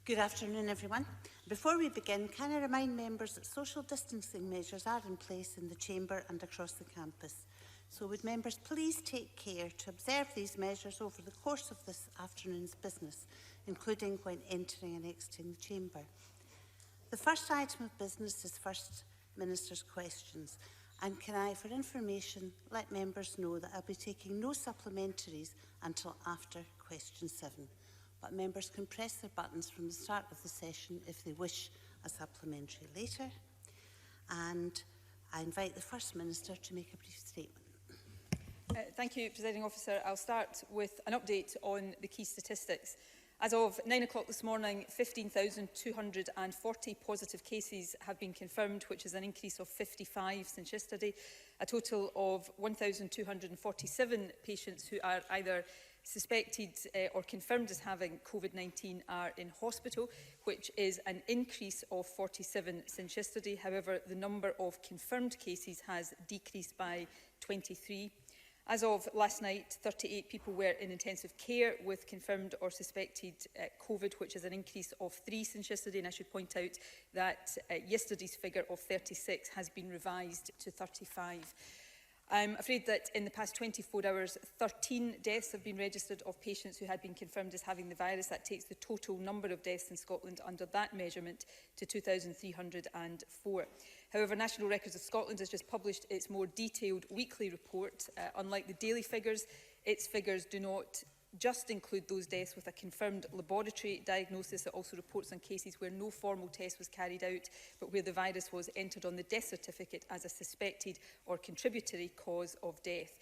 Good afternoon, everyone. Before we begin, can I remind members that social distancing measures are in place in the chamber and across the campus. So would members please take care to observe these measures over the course of this afternoon's business, including when entering and exiting the chamber. The first item of business is First Minister's questions. And can I, for information, let members know that I'll be taking no supplementaries until after question 7. But members can press their buttons from the start of the session if they wish a supplementary later. And I invite the First Minister to make a brief statement. Thank you, Presiding Officer. I'll start with an update on the key statistics. As of 9 o'clock this morning, 15,240 positive cases have been confirmed, which is an increase of 55 since yesterday. A total of 1,247 patients who are either suspected or confirmed as having COVID-19 are in hospital, which is an increase of 47 since yesterday. However, the number of confirmed cases has decreased by 23. As of last night, 38 people were in intensive care with confirmed or suspected COVID, which is an increase of 3 since yesterday. And I should point out that yesterday's figure of 36 has been revised to 35. I'm afraid that in the past 24 hours, 13 deaths have been registered of patients who had been confirmed as having the virus. That takes the total number of deaths in Scotland under that measurement to 2,304. However, National Records of Scotland has just published its more detailed weekly report. Unlike the daily figures, its figures do not just include those deaths with a confirmed laboratory diagnosis. It also reports on cases where no formal test was carried out, but where the virus was entered on the death certificate as a suspected or contributory cause of death.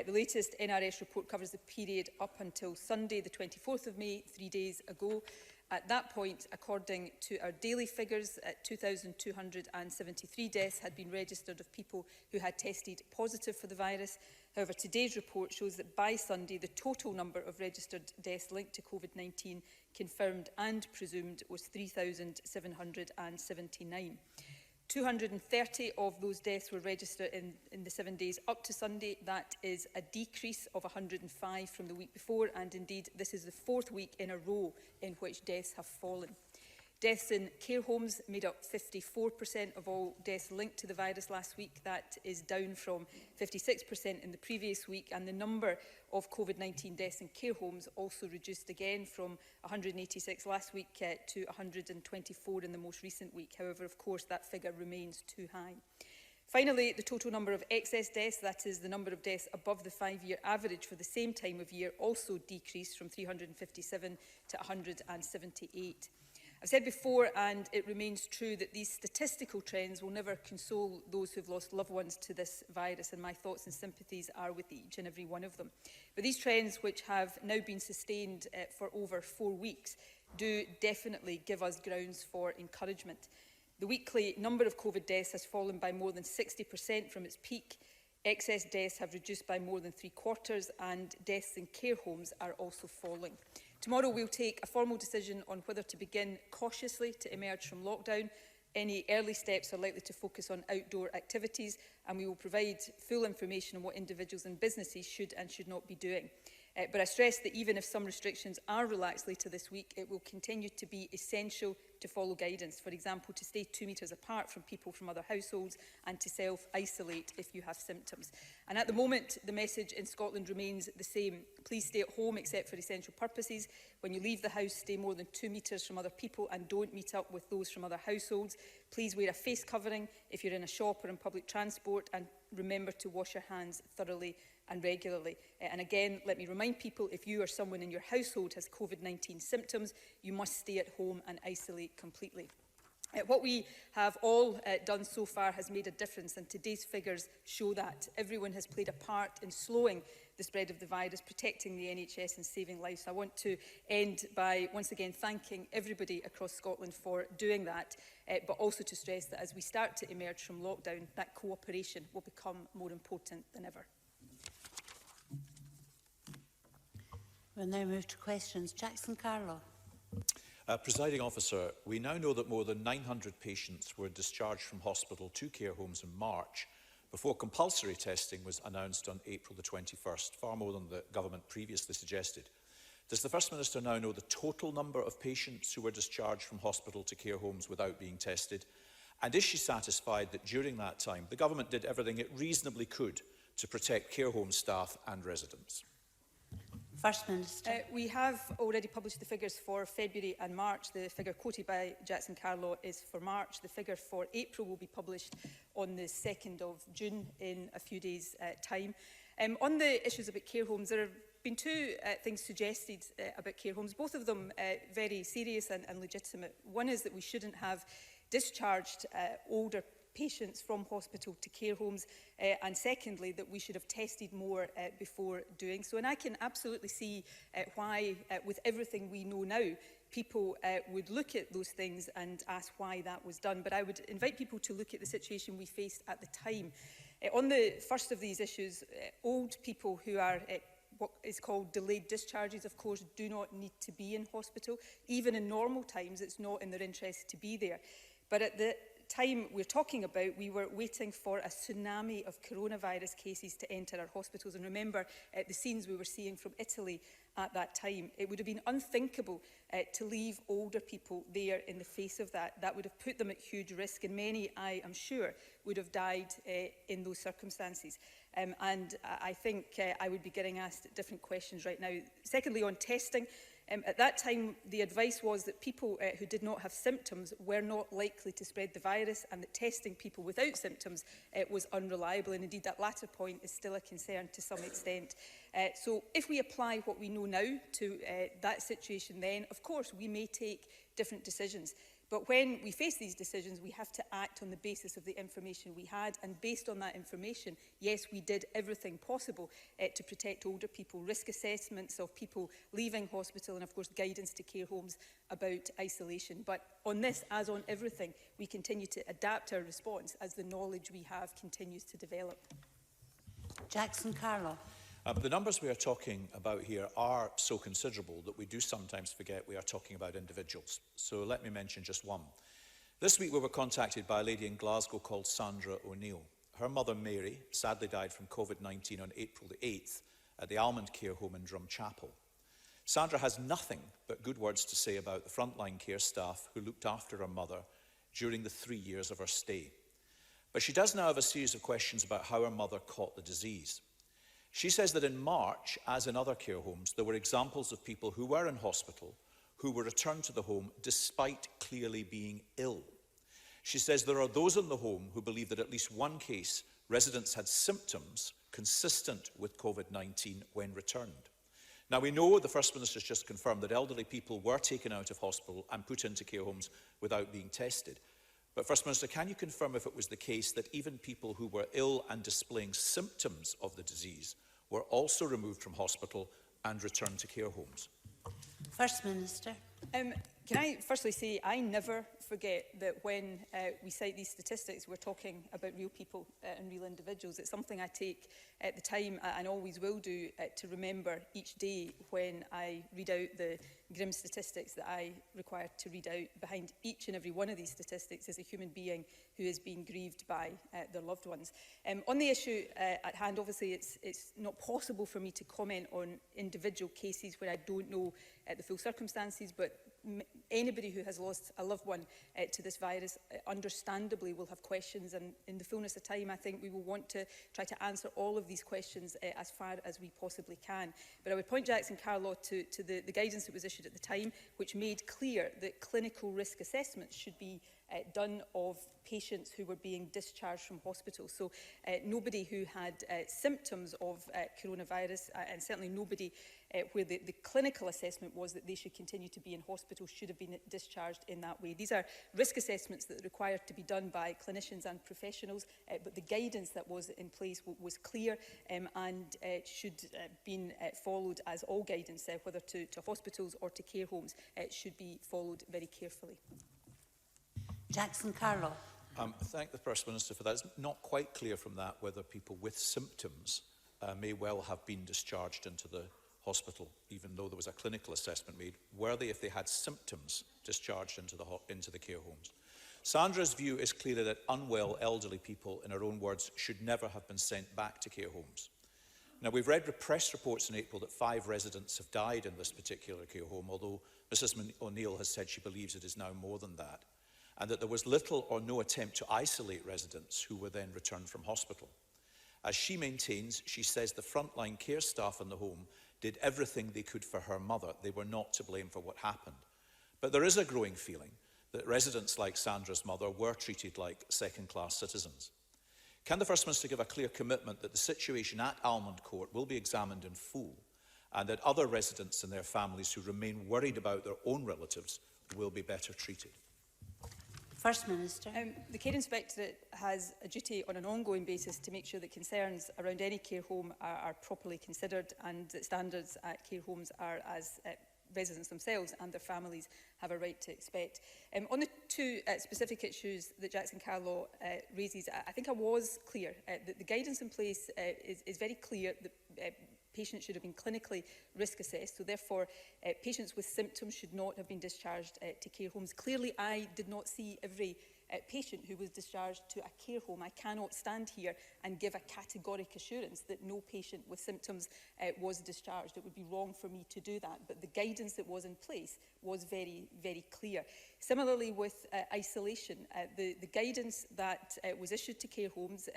The latest NRS report covers the period up until Sunday, the 24th of May, 3 days ago. At that point, according to our daily figures, 2,273 deaths had been registered of people who had tested positive for the virus. However, today's report shows that by Sunday, the total number of registered deaths linked to COVID-19 confirmed and presumed was 3,779. 230 of those deaths were registered in the 7 days up to Sunday. That is a decrease of 105 from the week before, and indeed this is the 4th week in a row in which deaths have fallen. Deaths in care homes made up 54% of all deaths linked to the virus last week. That is down from 56% in the previous week, and the number of COVID-19 deaths in care homes also reduced again from 186 last week to 124 in the most recent week. However, of course, that figure remains too high. Finally, the total number of excess deaths, that is the number of deaths above the 5-year average for the same time of year, also decreased from 357 to 178. I've said before, and it remains true, that these statistical trends will never console those who've lost loved ones to this virus, and my thoughts and sympathies are with each and every one of them. But these trends, which have now been sustained for over 4 weeks, do definitely give us grounds for encouragement. The weekly number of COVID deaths has fallen by more than 60% from its peak. Excess deaths have reduced by more than 3/4, and deaths in care homes are also falling. Tomorrow we'll take a formal decision on whether to begin cautiously to emerge from lockdown. Any early steps are likely to focus on outdoor activities, and we will provide full information on what individuals and businesses should and should not be doing. But I stress that even if some restrictions are relaxed later this week, it will continue to be essential to follow guidance. For example, to stay 2 metres apart from people from other households and to self-isolate if you have symptoms. And at the moment, the message in Scotland remains the same. Please stay at home except for essential purposes. When you leave the house, stay more than 2 metres from other people and don't meet up with those from other households. Please wear a face covering if you're in a shop or in public transport, and remember to wash your hands thoroughly and regularly. And again, let me remind people, if you or someone in your household has COVID-19 symptoms, you must stay at home and isolate completely. What we have all done so far has made a difference, and today's figures show that. Everyone has played a part in slowing the spread of the virus, protecting the NHS and saving lives. I want to end by once again thanking everybody across Scotland for doing that, but also to stress that as we start to emerge from lockdown, that cooperation will become more important than ever. We'll now move to questions. Jackson Carlow. Presiding Officer, we now know that more than 900 patients were discharged from hospital to care homes in March before compulsory testing was announced on April the 21st, far more than the government previously suggested. Does the First Minister now know the total number of patients who were discharged from hospital to care homes without being tested? And is she satisfied that during that time the government did everything it reasonably could to protect care home staff and residents? First Minister. We have already published the figures for February and March. The figure quoted by Jackson Carlaw is for March. The figure for April will be published on the 2nd of June in a few days' time. On the issues about care homes, there have been two things suggested about care homes, both of them very serious and legitimate. One is that we shouldn't have discharged older patients from hospital to care homes, and secondly, that we should have tested more before doing so. And I can absolutely see why, with everything we know now, people would look at those things and ask why that was done. But I would invite people to look at the situation we faced at the time. On the first of these issues, old people who are what is called delayed discharges, of course, do not need to be in hospital. Even in normal times, it's not in their interest to be there. But at the time we're talking about, we were waiting for a tsunami of coronavirus cases to enter our hospitals. And remember the scenes we were seeing from Italy at that time. It would have been unthinkable to leave older people there in the face of that. That would have put them at huge risk, and many, I am sure, would have died in those circumstances. And I think I would be getting asked different questions right now. Secondly, on testing, at that time, the advice was that people who did not have symptoms were not likely to spread the virus, and that testing people without symptoms was unreliable. And indeed, that latter point is still a concern to some extent. So if we apply what we know now to that situation, then, of course, we may take different decisions. But when we face these decisions, we have to act on the basis of the information we had. And based on that information, yes, we did everything possible to protect older people, risk assessments of people leaving hospital, and of course guidance to care homes about isolation. But on this, as on everything, we continue to adapt our response as the knowledge we have continues to develop. Jackson Carlaw. The numbers we are talking about here are so considerable that we do sometimes forget we are talking about individuals. So let me mention just one. This week we were contacted by a lady in Glasgow called Sandra O'Neill. Her mother Mary sadly died from COVID-19 on April the 8th at the Almond Care Home in Drumchapel. Sandra has nothing but good words to say about the frontline care staff who looked after her mother during the 3 years of her stay. But she does now have a series of questions about how her mother caught the disease. She says that in March, as in other care homes, there were examples of people who were in hospital who were returned to the home despite clearly being ill. She says there are those in the home who believe that at least one case, residents had symptoms consistent with COVID-19 when returned. Now, we know the First Minister has just confirmed that elderly people were taken out of hospital and put into care homes without being tested. But First Minister, can you confirm if it was the case that even people who were ill and displaying symptoms of the disease were also removed from hospital and returned to care homes? First Minister. Can I firstly say I never forget that when we cite these statistics, we're talking about real people and real individuals. It's something I take at the time and always will do to remember each day when I read out the grim statistics that I require to read out. Behind each and every one of these statistics is a human being who is being grieved by their loved ones. On the issue at hand, obviously it's not possible for me to comment on individual cases where I don't know the full circumstances, but anybody who has lost a loved one to this virus understandably will have questions, and in the fullness of time I think we will want to try to answer all of these questions as far as we possibly can. But I would point Jackson Carlaw to the guidance that was issued at the time, which made clear that clinical risk assessments should be done of patients who were being discharged from hospital. So nobody who had symptoms of coronavirus, and certainly nobody where the clinical assessment was that they should continue to be in hospital should have been discharged in that way. These are risk assessments that are required to be done by clinicians and professionals, but the guidance that was in place was clear and should been followed, as all guidance, whether to hospitals or to care homes, should be followed very carefully. Jackson Carlaw. Thank the First Minister for that. It's not quite clear from that whether people with symptoms may well have been discharged into the hospital, even though there was a clinical assessment made. Were they, if they had symptoms, discharged into the care homes? Sandra's view is clearly that unwell elderly people, in her own words, should never have been sent back to care homes. Now, we've read press reports in April that 5 residents have died in this particular care home, although Mrs O'Neill has said she believes it is now more than that, and that there was little or no attempt to isolate residents who were then returned from hospital. As she maintains, she says the frontline care staff in the home did everything they could for her mother. They were not to blame for what happened. But there is a growing feeling that residents like Sandra's mother were treated like second-class citizens. Can the First Minister give a clear commitment that the situation at Almond Court will be examined in full and that other residents and their families who remain worried about their own relatives will be better treated? First Minister. The Care Inspectorate has a duty on an ongoing basis to make sure that concerns around any care home are properly considered and that standards at care homes are as residents themselves and their families have a right to expect. On the 2 specific issues that Jackson Carlaw raises, I think I was clear that the guidance in place is very clear that patients should have been clinically risk assessed, so therefore patients with symptoms should not have been discharged to care homes. Clearly, I did not see every patient who was discharged to a care home. I cannot stand here and give a categoric assurance that no patient with symptoms was discharged. It would be wrong for me to do that, but the guidance that was in place was very, very clear. Similarly with isolation, the guidance that was issued to care homes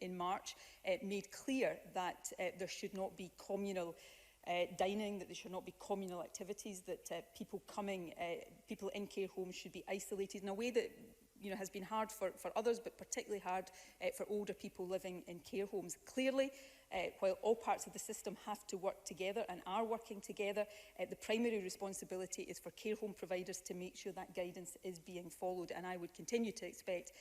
in March made clear that there should not be communal dining, that there should not be communal activities, that people in care homes should be isolated in a way that has been hard for others, but particularly hard for older people living in care homes. Clearly, while all parts of the system have to work together and are working together, the primary responsibility is for care home providers to make sure that guidance is being followed, and I would continue to expect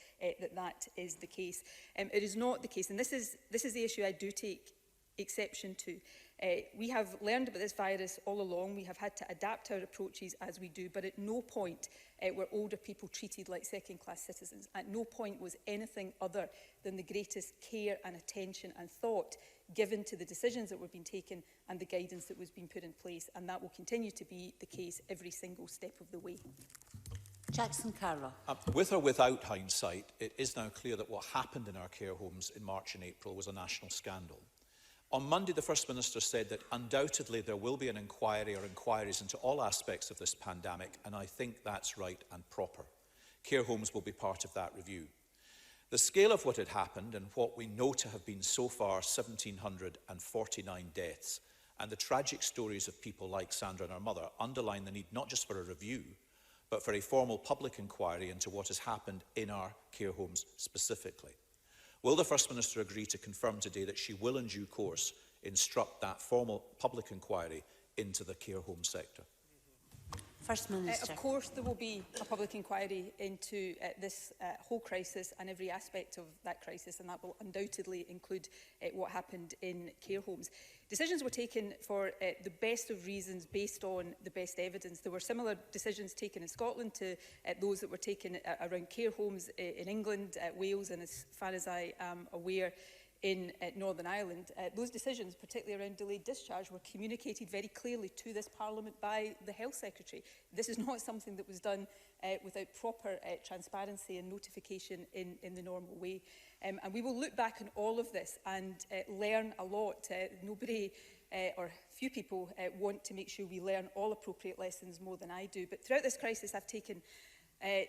that is the case. It is not the case, and this is the issue I do take exception to. We have learned about this virus all along. We have had to adapt our approaches as we do, but at no point were older people treated like second-class citizens. At no point was anything other than the greatest care and attention and thought given to the decisions that were being taken and the guidance that was being put in place, and that will continue to be the case every single step of the way. Jackson Carlaw. With or without hindsight, it is now clear that what happened in our care homes in March and April was a national scandal. On Monday, the First Minister said that undoubtedly there will be an inquiry or inquiries into all aspects of this pandemic, and I think that's right and proper. Care homes will be part of that review. The scale of what had happened and what we know to have been so far 1,749 deaths, and the tragic stories of people like Sandra and her mother underline the need not just for a review, but for a formal public inquiry into what has happened in our care homes specifically. Will the First Minister agree to confirm today that she will in due course instruct that formal public inquiry into the care home sector? First Minister. Of course there will be a public inquiry into this whole crisis and every aspect of that crisis, and that will undoubtedly include what happened in care homes. Decisions were taken for the best of reasons based on the best evidence. There were similar decisions taken in Scotland to those that were taken around care homes in England, Wales, and as far as I am aware, in Northern Ireland. Those decisions, particularly around delayed discharge, were communicated very clearly to this Parliament by the Health Secretary. This is not something that was done without proper transparency and notification in the normal way. And we will look back on all of this and learn a lot. Nobody or few people want to make sure we learn all appropriate lessons more than I do. But throughout this crisis, I've taken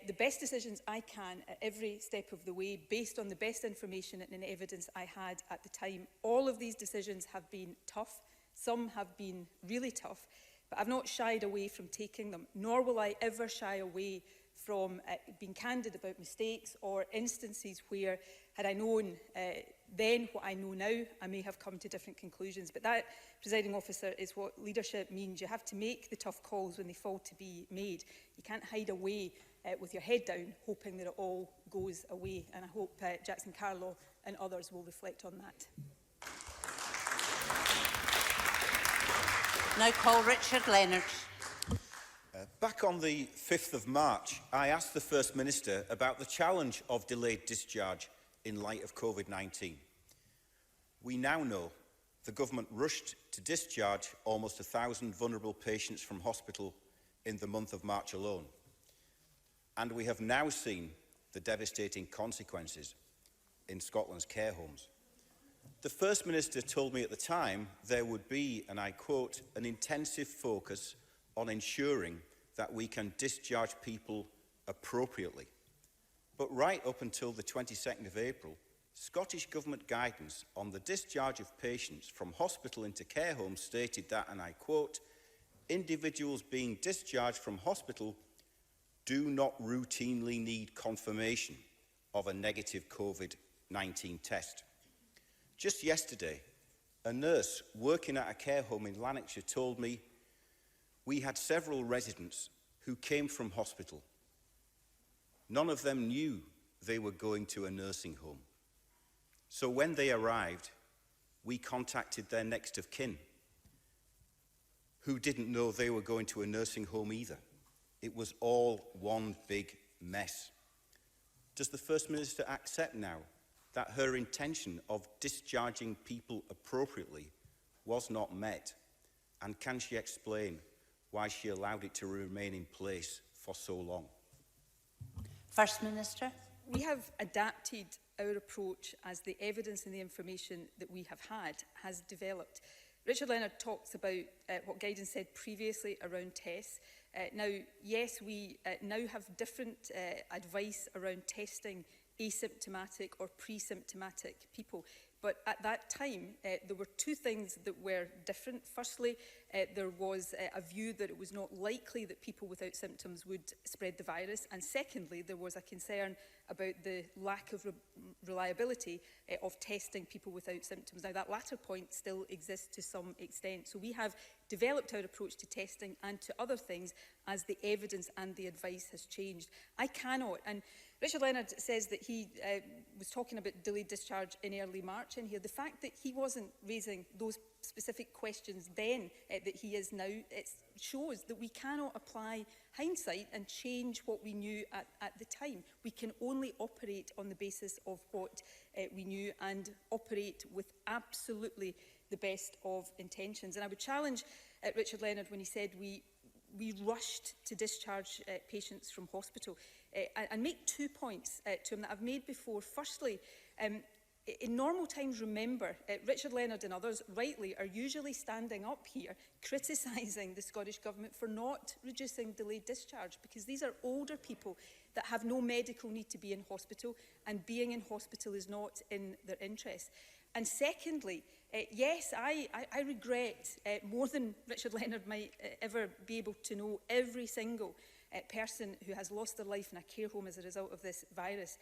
the best decisions I can at every step of the way, based on the best information and evidence I had at the time. All of these decisions have been tough. Some have been really tough, but I've not shied away from taking them, nor will I ever shy away from being candid about mistakes or instances where, had I known then what I know now, I may have come to different conclusions. But that, presiding officer, is what leadership means. You have to make the tough calls when they fall to be made. You can't hide away with your head down, hoping that it all goes away. And I hope Jackson Carlaw and others will reflect on that. Now call Richard Leonard. Back on the 5th of March, I asked the First Minister about the challenge of delayed discharge in light of COVID-19. We now know the government rushed to discharge almost 1,000 vulnerable patients from hospital in the month of March alone. And we have now seen the devastating consequences in Scotland's care homes. The First Minister told me at the time there would be, and I quote, an intensive focus on ensuring that we can discharge people appropriately. But right up until the 22nd of April, Scottish Government guidance on the discharge of patients from hospital into care homes stated that, and I quote, individuals being discharged from hospital do not routinely need confirmation of a negative COVID-19 test. Just yesterday, a nurse working at a care home in Lanarkshire told me we had several residents who came from hospital. None of them knew they were going to a nursing home. So when they arrived, we contacted their next of kin, who didn't know they were going to a nursing home either. It was all one big mess. Does the First Minister accept now that her intention of discharging people appropriately was not met? And can she explain why she allowed it to remain in place for so long? First Minister. We have adapted our approach as the evidence and the information that we have had has developed. Richard Leonard talks about what guidance said previously around tests. Now, yes, we now have different advice around testing asymptomatic or pre-symptomatic people. But at that time, there were two things that were different. Firstly, there was a view that it was not likely that people without symptoms would spread the virus. And secondly, there was a concern about the lack of reliability of testing people without symptoms. Now, that latter point still exists to some extent. So we have developed our approach to testing and to other things as the evidence and the advice has changed. I cannot, and Richard Leonard says that he was talking about delayed discharge in early March in here. The fact that he wasn't raising those specific questions then that he is now, it shows that we cannot apply hindsight and change what we knew at the time. We can only operate on the basis of what we knew and operate with absolutely the best of intentions. And I would challenge Richard Leonard when he said we rushed to discharge patients from hospital and make 2 points to him that I've made before. Firstly, in normal times, remember, Richard Leonard and others rightly are usually standing up here criticising the Scottish Government for not reducing delayed discharge, because these are older people that have no medical need to be in hospital, and being in hospital is not in their interest. And secondly, yes, I regret more than Richard Leonard might ever be able to know every single person who has lost their life in a care home as a result of this virus.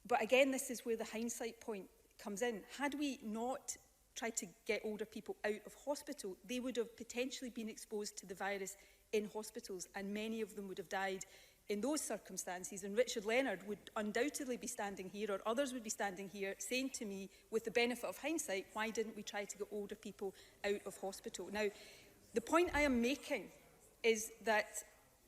But again, this is where the hindsight point comes in. Had we not tried to get older people out of hospital, they would have potentially been exposed to the virus in hospitals, and many of them would have died in those circumstances. And Richard Leonard would undoubtedly be standing here, or others would be standing here, saying to me, with the benefit of hindsight, why didn't we try to get older people out of hospital? Now, the point I am making is that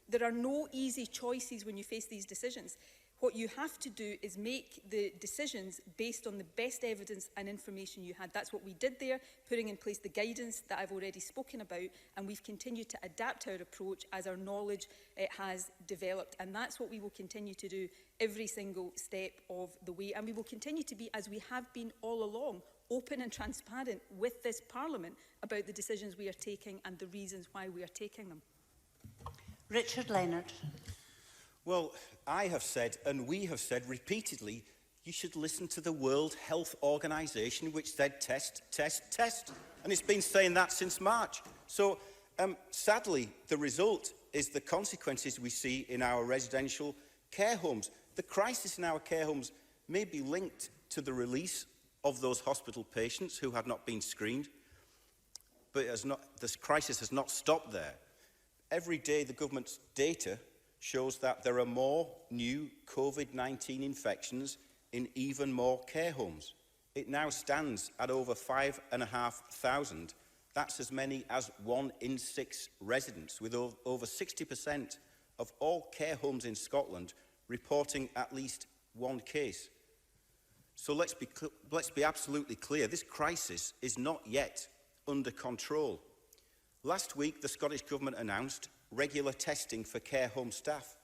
there are no easy choices when you face these decisions. What you have to do is make the decisions based on the best evidence and information you had. That's what we did there, putting in place the guidance that I've already spoken about, and we've continued to adapt our approach as our knowledge has developed. And that's what we will continue to do every single step of the way. And we will continue to be, as we have been all along, open and transparent with this Parliament about the decisions we are taking and the reasons why we are taking them. Richard Leonard. Well, I have said, and we have said repeatedly, you should listen to the World Health Organization, which said test, test, test. And it's been saying that since March. So, sadly, the result is the consequences we see in our residential care homes. The crisis in our care homes may be linked to the release of those hospital patients who had not been screened, but this crisis has not stopped there. Every day, the government's data shows that there are more new COVID-19 infections in even more care homes. It now stands at over 5,500. That's as many as 1 in 6 residents, with over 60% of all care homes in Scotland reporting at least one case. So let's be absolutely clear. This crisis is not yet under control. Last week, the Scottish Government announced regular testing for care home staff.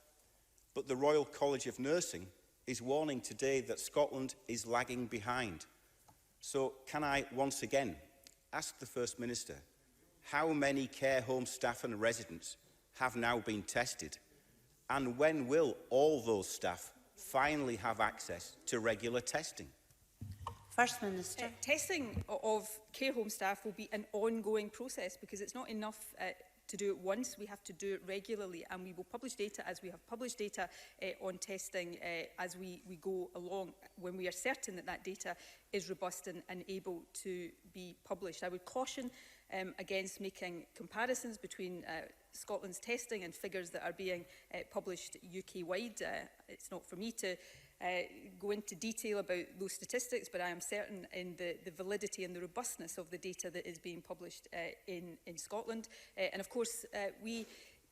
But the Royal College of Nursing is warning today that Scotland is lagging behind. So can I once again ask the First Minister how many care home staff and residents have now been tested, and when will all those staff finally have access to regular testing? First Minister. Testing of care home staff will be an ongoing process because it's not enough to do it once. We have to do it regularly, and we will publish data as we have published data on testing as we go along when we are certain that that data is robust and able to be published. I would caution against making comparisons between Scotland's testing and figures that are being published UK-wide. It's not for me to go into detail about those statistics, but I am certain in the validity and the robustness of the data that is being published in Scotland. And of course,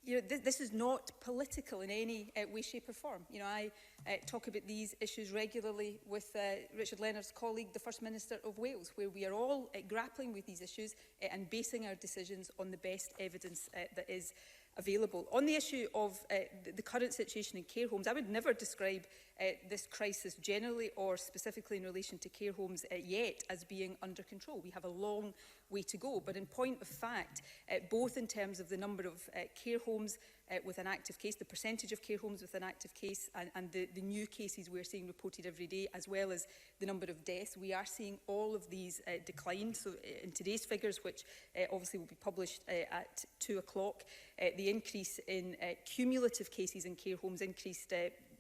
this is not political in any way, shape or form. I talk about these issues regularly with Richard Leonard's colleague, the First Minister of Wales, where we are all grappling with these issues and basing our decisions on the best evidence that is available. On the issue of the current situation in care homes, I would never describe this crisis generally or specifically in relation to care homes yet as being under control. We have a long way to go, but in point of fact, both in terms of the number of care homes with an active case, the percentage of care homes with an active case, and the new cases we're seeing reported every day, as well as the number of deaths, we are seeing all of these decline. So in today's figures, which obviously will be published at 2 o'clock, the increase in cumulative cases in care homes increased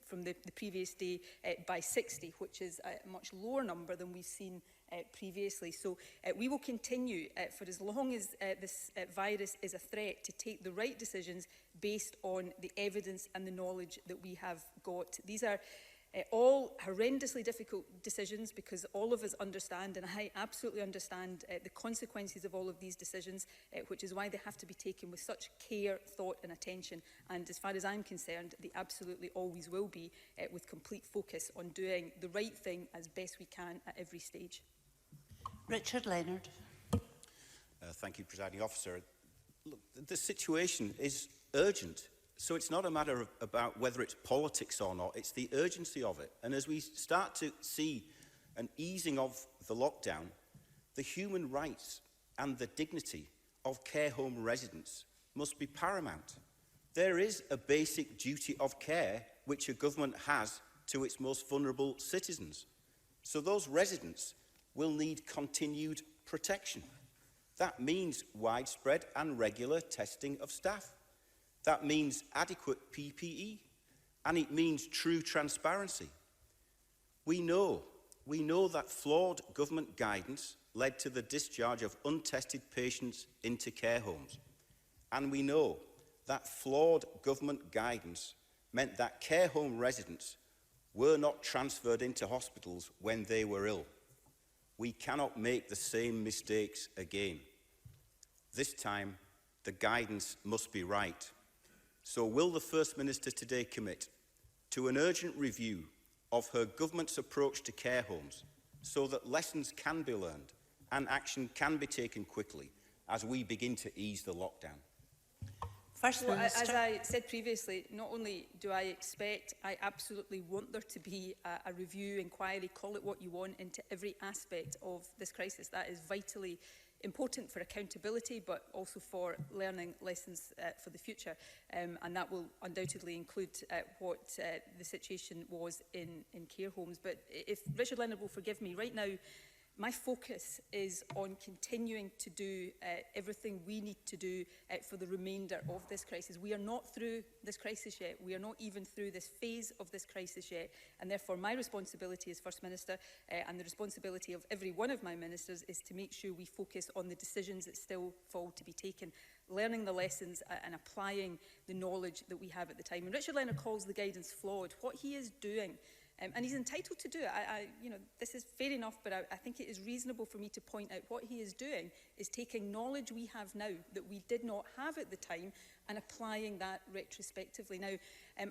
from the previous day by 60, which is a much lower number than we've seen previously. So we will continue for as long as this virus is a threat to take the right decisions based on the evidence and the knowledge that we have got. These are all horrendously difficult decisions because all of us understand, and I absolutely understand the consequences of all of these decisions, which is why they have to be taken with such care, thought and attention. And as far as I'm concerned, they absolutely always will be, with complete focus on doing the right thing as best we can at every stage. Richard Leonard. Thank you, Presiding Officer. Look, the situation is urgent. So it's not a matter of about whether it's politics or not, it's the urgency of it. And as we start to see an easing of the lockdown, the human rights and the dignity of care home residents must be paramount. There is a basic duty of care which a government has to its most vulnerable citizens. So those residents will need continued protection. That means widespread and regular testing of staff. That means adequate PPE, and it means true transparency. We know that flawed government guidance led to the discharge of untested patients into care homes. And we know that flawed government guidance meant that care home residents were not transferred into hospitals when they were ill. We cannot make the same mistakes again. This time, the guidance must be right. So will the First Minister today commit to an urgent review of her government's approach to care homes so that lessons can be learned and action can be taken quickly as we begin to ease the lockdown? First Minister. As I said previously, not only do I expect, I absolutely want there to be a review, inquiry, call it what you want, into every aspect of this crisis. That is vitally important for accountability, but also for learning lessons for the future. And that will undoubtedly include what the situation was in care homes. But if Richard Leonard will forgive me, right now, my focus is on continuing to do everything we need to do for the remainder of this crisis. We are not through this crisis yet. We are not even through this phase of this crisis yet. And therefore, my responsibility as First Minister and the responsibility of every one of my ministers is to make sure we focus on the decisions that still fall to be taken, learning the lessons and applying the knowledge that we have at the time. And Richard Leonard calls the guidance flawed. What he is doing, and he's entitled to do it. This is fair enough, but I think it is reasonable for me to point out what he is doing is taking knowledge we have now that we did not have at the time and applying that retrospectively. Now,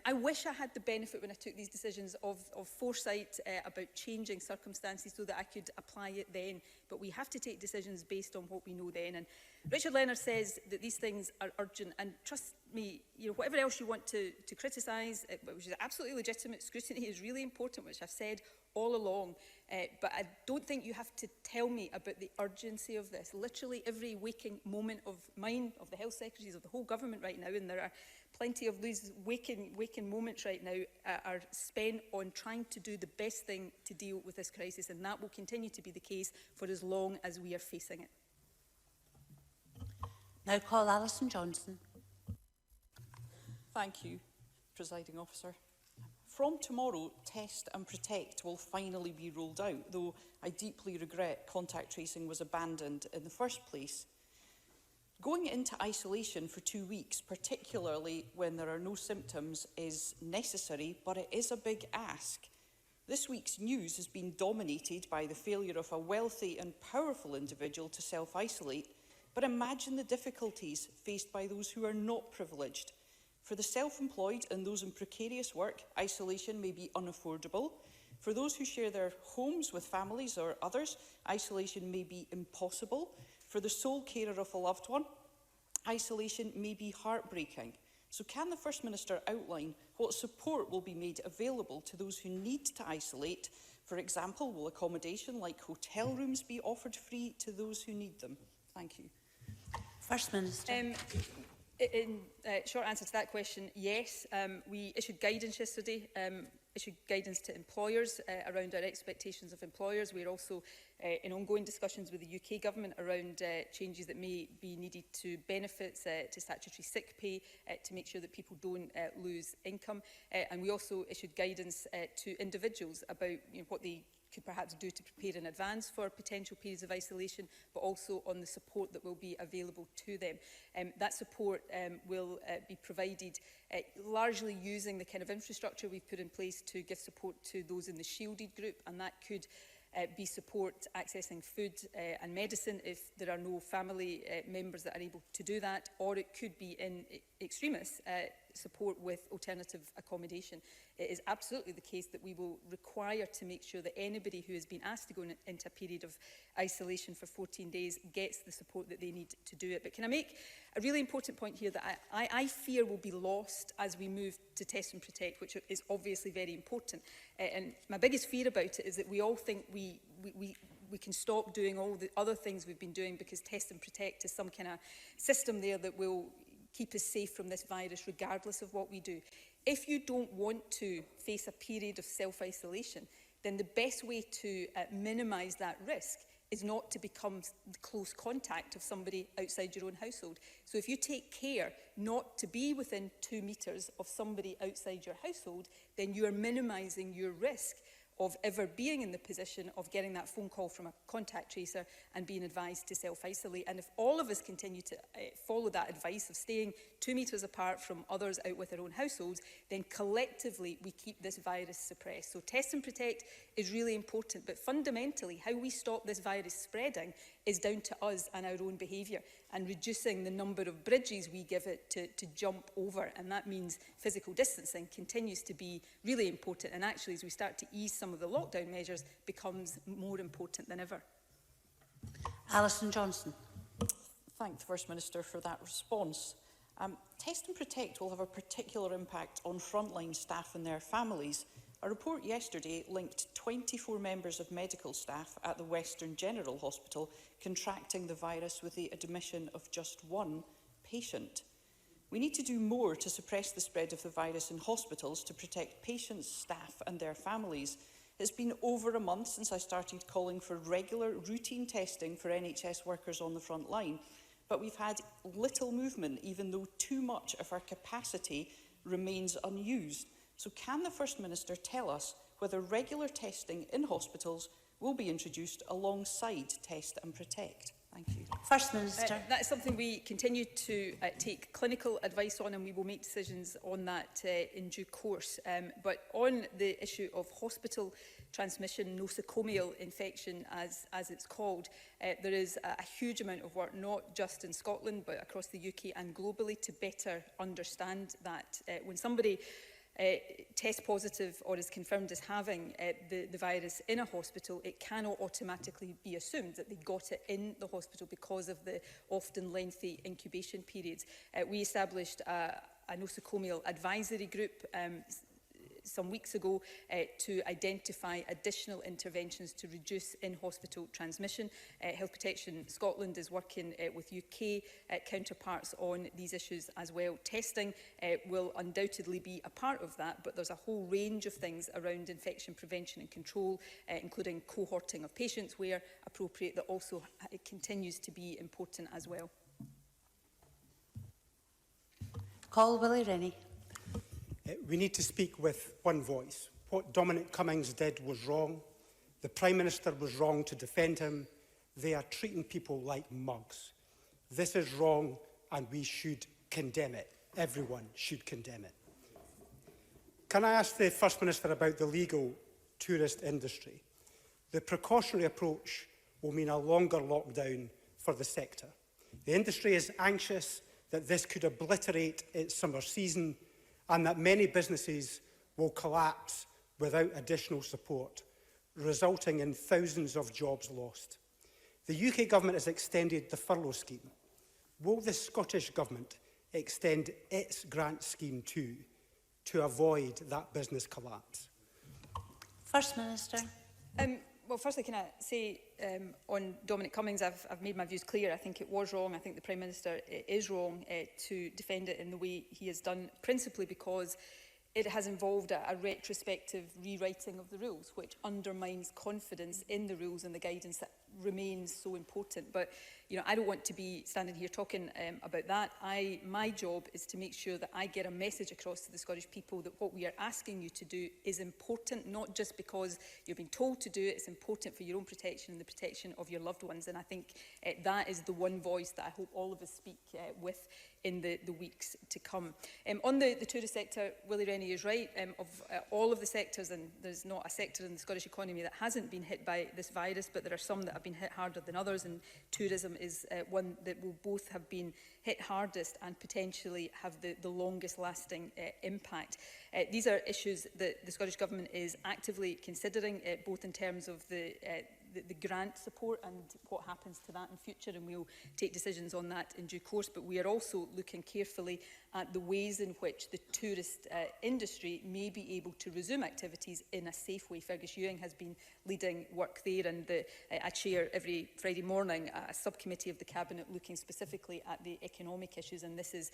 I wish I had the benefit when I took these decisions of foresight about changing circumstances so that I could apply it then, but we have to take decisions based on what we know then. And Richard Leonard says that these things are urgent, and trust me, you know, whatever else you want to criticise, which is absolutely legitimate, scrutiny is really important, which I've said all along, but I don't think you have to tell me about the urgency of this. Literally every waking moment of mine, of the health secretaries, of the whole government right now, and there are plenty of these waking moments right now, are spent on trying to do the best thing to deal with this crisis, and that will continue to be the case for as long as we are facing it. Now call Alison Johnson. Thank you, Presiding Officer. From tomorrow, Test and Protect will finally be rolled out, though I deeply regret contact tracing was abandoned in the first place. Going into isolation for 2 weeks, particularly when there are no symptoms, is necessary, but it is a big ask. This week's news has been dominated by the failure of a wealthy and powerful individual to self-isolate, but imagine the difficulties faced by those who are not privileged. For the self-employed and those in precarious work, isolation may be unaffordable. For those who share their homes with families or others, isolation may be impossible. For the sole carer of a loved one, isolation may be heartbreaking. So can the First Minister outline what support will be made available to those who need to isolate? For example, will accommodation like hotel rooms be offered free to those who need them? Thank you. First Minister. In short answer to that question, yes. We issued guidance yesterday, issued guidance to employers around our expectations of employers. We are also in ongoing discussions with the UK Government around changes that may be needed to benefits, to statutory sick pay, to make sure that people don't lose income. And we also issued guidance to individuals about what they could perhaps do to prepare in advance for potential periods of isolation, but also on the support that will be available to them. That support will be provided largely using the kind of infrastructure we've put in place to give support to those in the shielded group, and that could be support accessing food and medicine if there are no family members that are able to do that, or it could be in extremis support with alternative accommodation. It is absolutely the case that we will require to make sure that anybody who has been asked to go into a period of isolation for 14 days gets the support that they need to do it. But can I make a really important point here that I fear will be lost as we move to Test and Protect, which is obviously very important. And my biggest fear about it is that we all think we can stop doing all the other things we've been doing because Test and Protect is some kind of system there that will keep us safe from this virus regardless of what we do. If you don't want to face a period of self-isolation, then the best way to minimise that risk is not to become the close contact of somebody outside your own household. So if you take care not to be within 2 metres of somebody outside your household, then you are minimising your risk of ever being in the position of getting that phone call from a contact tracer and being advised to self-isolate. And if all of us continue to follow that advice of staying 2 metres apart from others out with their own households, then collectively we keep this virus suppressed. So Test and Protect is really important, but fundamentally how we stop this virus spreading is down to us and our own behaviour, and reducing the number of bridges we give it to jump over. And that means physical distancing continues to be really important, and actually as we start to ease some of the lockdown measures becomes more important than ever. Alison Johnson. Thank the First Minister for that response. Test and Protect will have a particular impact on frontline staff and their families. A report yesterday linked 24 members of medical staff at the Western General Hospital contracting the virus with the admission of just one patient. We need to do more to suppress the spread of the virus in hospitals to protect patients, staff and their families. It's been over a month since I started calling for regular routine testing for NHS workers on the front line, but we've had little movement, even though too much of our capacity remains unused. So can the First Minister tell us whether regular testing in hospitals will be introduced alongside Test and Protect? Thank you. First Minister. That is something we continue to take clinical advice on, and we will make decisions on that in due course. But on the issue of hospital transmission, nosocomial infection, as it's called, there is a huge amount of work, not just in Scotland, but across the UK and globally, to better understand that. When somebody test positive or is confirmed as having the virus in a hospital, it cannot automatically be assumed that they got it in the hospital because of the often lengthy incubation periods. We established a nosocomial advisory group some weeks ago to identify additional interventions to reduce in-hospital transmission. Health Protection Scotland is working with UK counterparts on these issues as well. Testing will undoubtedly be a part of that, but there's a whole range of things around infection prevention and control, including cohorting of patients where appropriate, that also continues to be important as well. Call Willie Rennie. We need to speak with one voice. What Dominic Cummings did was wrong. The Prime Minister was wrong to defend him. They are treating people like mugs. This is wrong, and we should condemn it. Everyone should condemn it. Can I ask the First Minister about the legal tourist industry? The precautionary approach will mean a longer lockdown for the sector. The industry is anxious that this could obliterate its summer season, and that many businesses will collapse without additional support, resulting in thousands of jobs lost. The UK Government has extended the furlough scheme. Will the Scottish Government extend its grant scheme too, to avoid that business collapse? First Minister. Well, firstly, can I say on Dominic Cummings, I've made my views clear. I think it was wrong. I think the Prime Minister is wrong to defend it in the way he has done, principally because it has involved a retrospective rewriting of the rules, which undermines confidence in the rules and the guidance that remains so important. But you know, I don't want to be standing here talking about that. My job is to make sure that I get a message across to the Scottish people that what we are asking you to do is important, not just because you've been told to do it. It's important for your own protection and the protection of your loved ones. And I think that is the one voice that I hope all of us speak with in the weeks to come. On the tourist sector, Willie Rennie is right. Of all of the sectors, and there's not a sector in the Scottish economy that hasn't been hit by this virus, but there are some that have been hit harder than others, and tourism is one that will both have been hit hardest and potentially have the longest lasting impact. These are issues that the Scottish Government is actively considering, both in terms of the grant support and what happens to that in future, and we'll take decisions on that in due course. But we are also looking carefully at the ways in which the tourist industry may be able to resume activities in a safe way. Fergus Ewing has been leading work there, and I chair every Friday morning a subcommittee of the Cabinet looking specifically at the economic issues, and this is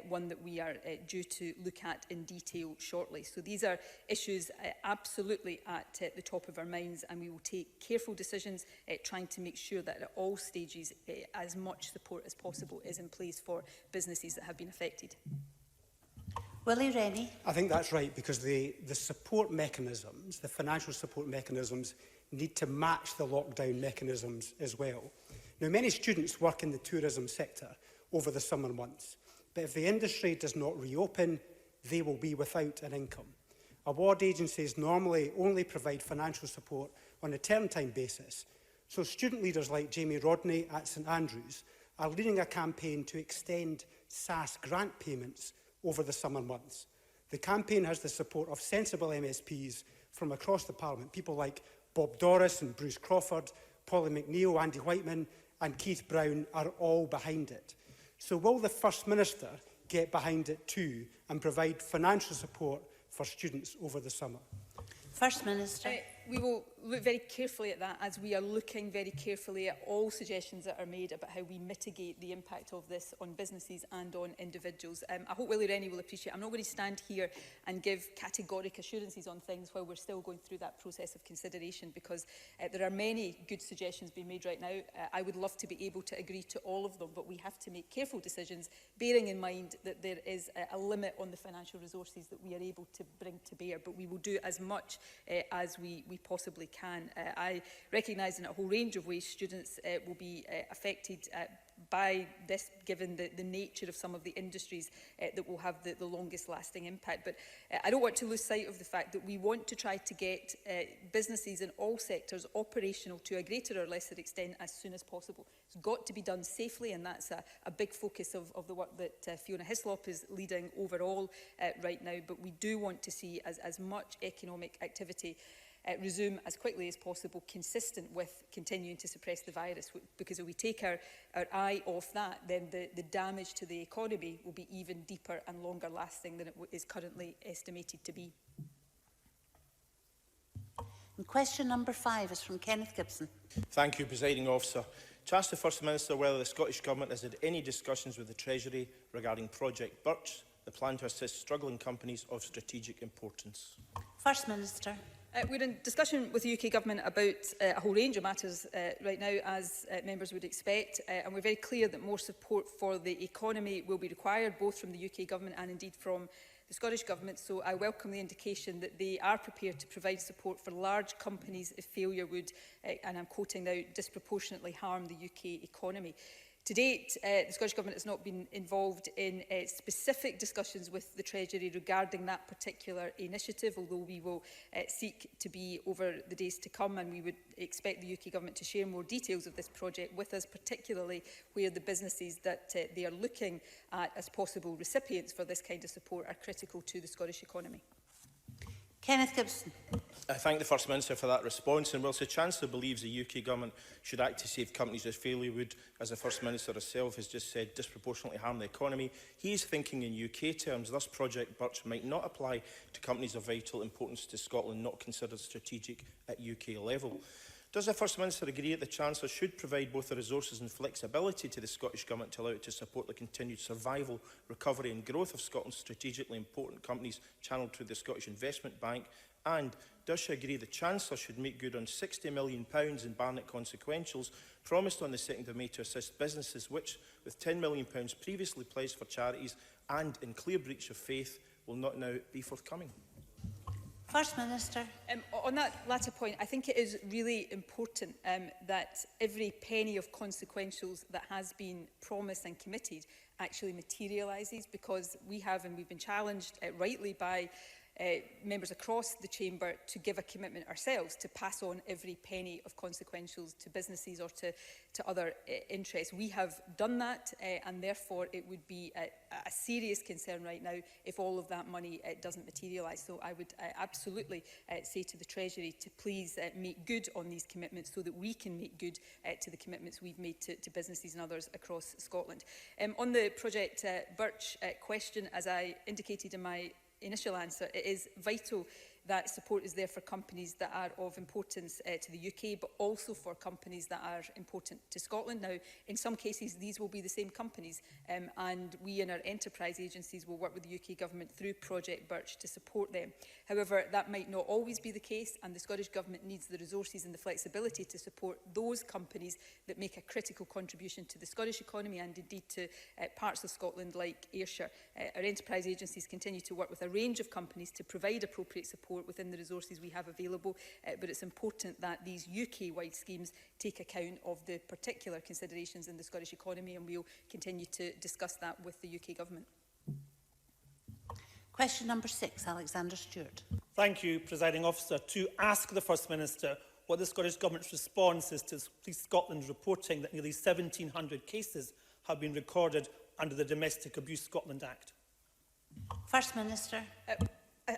one that we are due to look at in detail shortly. So these are issues absolutely at the top of our minds, and we will take careful decisions trying to make sure that at all stages as much support as possible is in place for businesses that have been affected. Willie Rennie. I think that's right, because the support mechanisms, the financial support mechanisms, need to match the lockdown mechanisms as well. Now, many students work in the tourism sector over the summer months, but if the industry does not reopen, they will be without an income. Award agencies normally only provide financial support on a term time basis, so student leaders like Jamie Rodney at St Andrews are leading a campaign to extend SAS grant payments over the summer months. The campaign has the support of sensible MSPs from across the Parliament, people like Bob Doris and Bruce Crawford, Polly McNeill, Andy Whiteman and Keith Brown are all behind it. So will the First Minister get behind it too and provide financial support for students over the summer? First Minister. We will look very carefully at that, as we are looking very carefully at all suggestions that are made about how we mitigate the impact of this on businesses and on individuals. I hope Willie Rennie will appreciate. I'm not going to stand here and give categoric assurances on things while we're still going through that process of consideration, because there are many good suggestions being made right now. I would love to be able to agree to all of them, but we have to make careful decisions, bearing in mind that there is a limit on the financial resources that we are able to bring to bear. But we will do as much as we we possibly can. I recognise in a whole range of ways students will be affected by this, given the nature of some of the industries that will have the longest lasting impact. But I don't want to lose sight of the fact that we want to try to get businesses in all sectors operational to a greater or lesser extent as soon as possible. It's got to be done safely, and that's a big focus of the work that Fiona Hislop is leading overall right now. But we do want to see as much economic activity resume as quickly as possible, consistent with continuing to suppress the virus. Because if we take our eye off that, then the damage to the economy will be even deeper and longer lasting than it is currently estimated to be. And question number 5 is from Kenneth Gibson. Thank you, Presiding Officer. To ask the First Minister whether the Scottish Government has had any discussions with the Treasury regarding Project Birch, the plan to assist struggling companies of strategic importance. First Minister. We're in discussion with the UK Government about a whole range of matters right now, as members would expect, and we're very clear that more support for the economy will be required, both from the UK Government and indeed from the Scottish Government. So I welcome the indication that they are prepared to provide support for large companies if failure would, and I'm quoting now, disproportionately harm the UK economy. To date, the Scottish Government has not been involved in specific discussions with the Treasury regarding that particular initiative, although we will seek to be over the days to come, and we would expect the UK Government to share more details of this project with us, particularly where the businesses that they are looking at as possible recipients for this kind of support are critical to the Scottish economy. Kenneth Gibson. I thank the First Minister for that response, and whilst the Chancellor believes the UK Government should act to save companies as failure would, as the First Minister herself has just said, disproportionately harm the economy, he is thinking in UK terms. Thus, Project Birch might not apply to companies of vital importance to Scotland not considered strategic at UK level. Does the First Minister agree that the Chancellor should provide both the resources and flexibility to the Scottish Government to allow it to support the continued survival, recovery and growth of Scotland's strategically important companies channelled through the Scottish Investment Bank? And does she agree the Chancellor should make good on £60 million in Barnett consequentials promised on the 2nd of May to assist businesses which, with £10 million previously pledged for charities and in clear breach of faith, will not now be forthcoming? First Minister. On that latter point, I think it is really important that every penny of consequentials that has been promised and committed actually materialises, because we have, and we've been challenged rightly by members across the chamber to give a commitment ourselves to pass on every penny of consequentials to businesses or to other interests. We have done that, and therefore it would be a serious concern right now if all of that money doesn't materialise. So I would absolutely say to the Treasury to please make good on these commitments so that we can make good to the commitments we've made to businesses and others across Scotland. On the Project Birch question, as I indicated in my initial answer, it is vital that support is there for companies that are of importance to the UK, but also for companies that are important to Scotland. Now, in some cases, these will be the same companies, and we in our enterprise agencies will work with the UK Government through Project Birch to support them. However, that might not always be the case, and the Scottish Government needs the resources and the flexibility to support those companies that make a critical contribution to the Scottish economy and indeed to parts of Scotland like Ayrshire. Our enterprise agencies continue to work with a range of companies to provide appropriate support within the resources we have available, but it's important that these UK-wide schemes take account of the particular considerations in the Scottish economy, and we'll continue to discuss that with the UK Government. Question number 6, Alexander Stewart. Thank you, Presiding Officer. To ask the First Minister what the Scottish Government's response is to Police Scotland's reporting that nearly 1,700 cases have been recorded under the Domestic Abuse Scotland Act. First Minister.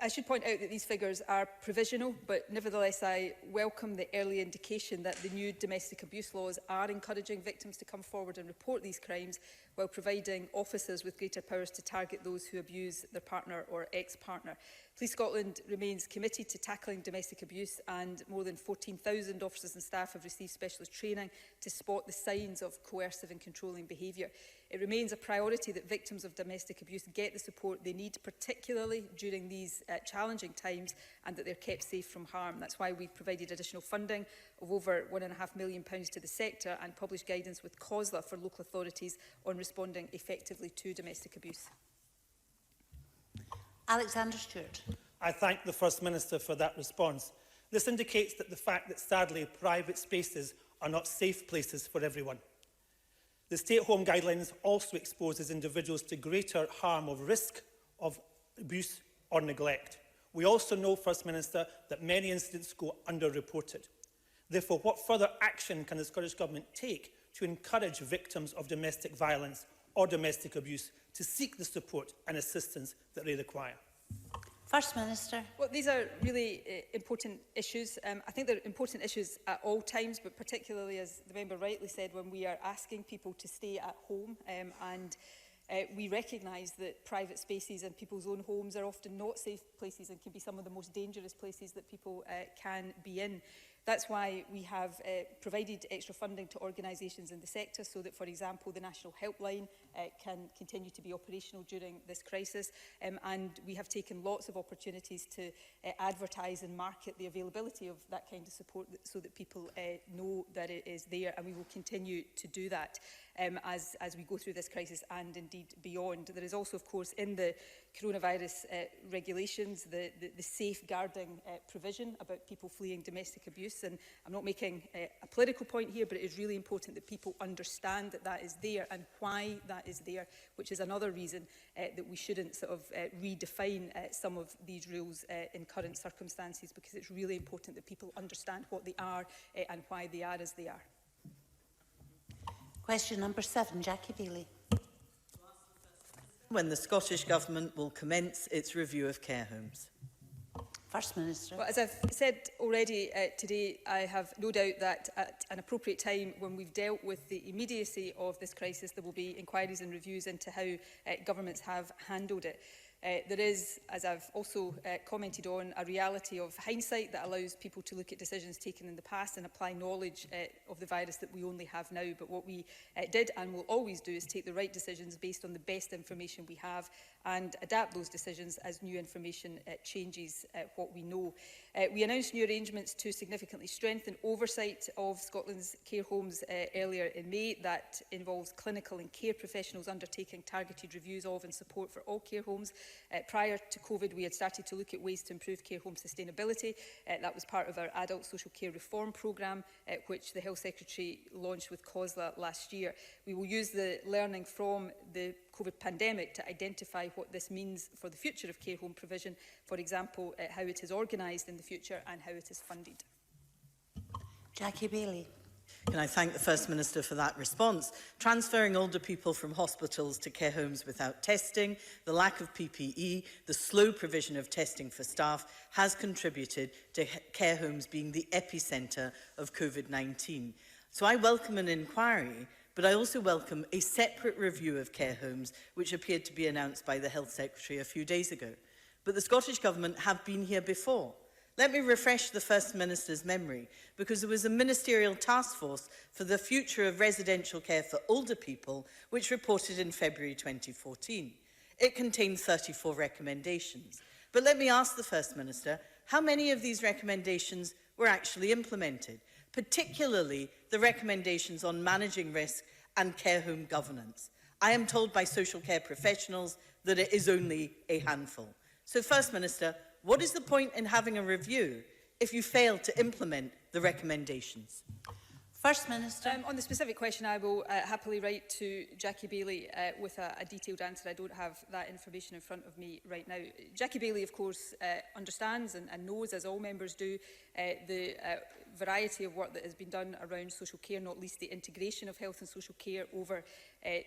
I should point out that these figures are provisional, but nevertheless I welcome the early indication that the new domestic abuse laws are encouraging victims to come forward and report these crimes, while providing officers with greater powers to target those who abuse their partner or ex-partner. Police Scotland remains committed to tackling domestic abuse, and more than 14,000 officers and staff have received specialist training to spot the signs of coercive and controlling behaviour. It remains a priority that victims of domestic abuse get the support they need, particularly during these challenging times, and that they're kept safe from harm. That's why we've provided additional funding of over £1.5 million to the sector and published guidance with COSLA for local authorities on responding effectively to domestic abuse. Alexander Stewart. I thank the First Minister for that response. This indicates that the fact that, sadly, private spaces are not safe places for everyone. The stay-at-home guidelines also exposes individuals to greater harm or risk of abuse or neglect. We also know, First Minister, that many incidents go underreported. Therefore, what further action can the Scottish Government take to encourage victims of domestic violence or domestic abuse to seek the support and assistance that they require? First Minister. Well, these are really important issues. I think they're important issues at all times, but particularly, as the member rightly said, when we are asking people to stay at home we recognise that private spaces and people's own homes are often not safe places and can be some of the most dangerous places that people can be in. That's why we have provided extra funding to organisations in the sector so that, for example, the National Helpline can continue to be operational during this crisis. And we have taken lots of opportunities to advertise and market the availability of that kind of support so that people know that it is there, and we will continue to do that as we go through this crisis and indeed beyond. There is also, of course, in the coronavirus regulations, the safeguarding provision about people fleeing domestic abuse. And I'm not making a political point here, but it is really important that people understand that that is there and why that is there, which is another reason that we shouldn't sort of redefine some of these rules in current circumstances, because it's really important that people understand what they are and why they are as they are. Question number 7, Jackie Bailey. When the Scottish Government will commence its review of care homes? First Minister. Well, as I've said already today, I have no doubt that at an appropriate time, when we've dealt with the immediacy of this crisis, there will be inquiries and reviews into how governments have handled it. There is, as I've also commented on, a reality of hindsight that allows people to look at decisions taken in the past and apply knowledge of the virus that we only have now. But what we did and will always do is take the right decisions based on the best information we have and adapt those decisions as new information changes what we know. We announced new arrangements to significantly strengthen oversight of Scotland's care homes earlier in May. That involves clinical and care professionals undertaking targeted reviews of and support for all care homes. Prior to COVID, we had started to look at ways to improve care home sustainability. That was part of our adult social care reform programme, which the Health Secretary launched with COSLA last year. We will use the learning from the COVID pandemic to identify what this means for the future of care home provision, for example, how it is organised in the future and how it is funded. Jackie Bailey. Can I thank the First Minister for that response? Transferring older people from hospitals to care homes without testing, the lack of PPE, the slow provision of testing for staff has contributed to care homes being the epicentre of COVID-19. So I welcome an inquiry, but I also welcome a separate review of care homes, which appeared to be announced by the Health Secretary a few days ago. But the Scottish Government have been here before. Let me refresh the First Minister's memory, because there was a ministerial task force for the future of residential care for older people, which reported in February 2014. It contained 34 recommendations. But let me ask the First Minister, how many of these recommendations were actually implemented, particularly the recommendations on managing risk and care home governance? I am told by social care professionals that it is only a handful. So, First Minister, what is the point in having a review if you fail to implement the recommendations? First Minister. On the specific question, I will happily write to Jackie Bailey with a detailed answer. I don't have that information in front of me right now. Jackie Bailey, of course, understands and knows, as all members do, the variety of work that has been done around social care, not least the integration of health and social care over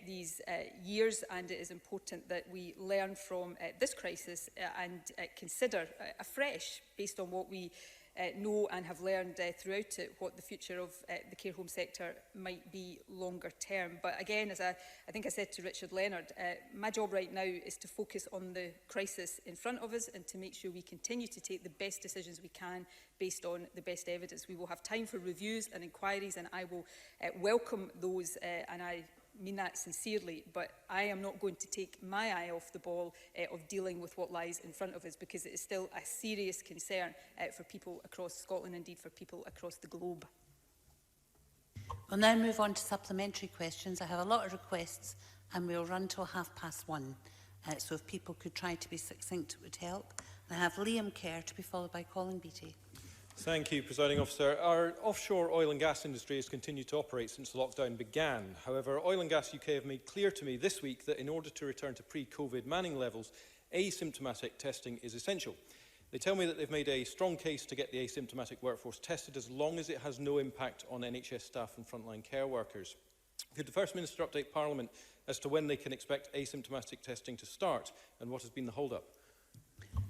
these years. And it is important that we learn from this crisis and consider afresh, based on what we know and have learned throughout it, what the future of the care home sector might be longer term. But again, as I think I said to Richard Leonard, my job right now is to focus on the crisis in front of us and to make sure we continue to take the best decisions we can based on the best evidence. We will have time for reviews and inquiries, and I will welcome those, and I mean that sincerely, but I am not going to take my eye off the ball of dealing with what lies in front of us, because it is still a serious concern for people across Scotland, indeed for people across the globe. We'll now move on to supplementary questions. I have a lot of requests and we'll run till 1:30. So if people could try to be succinct, it would help. I have Liam Kerr to be followed by Colin Beattie. Thank you, Presiding Officer. Our offshore oil and gas industry has continued to operate since the lockdown began. However, Oil and Gas UK have made clear to me this week that in order to return to pre-COVID manning levels, asymptomatic testing is essential. They tell me that they've made a strong case to get the asymptomatic workforce tested as long as it has no impact on NHS staff and frontline care workers. Could the First Minister update Parliament as to when they can expect asymptomatic testing to start and what has been the hold-up?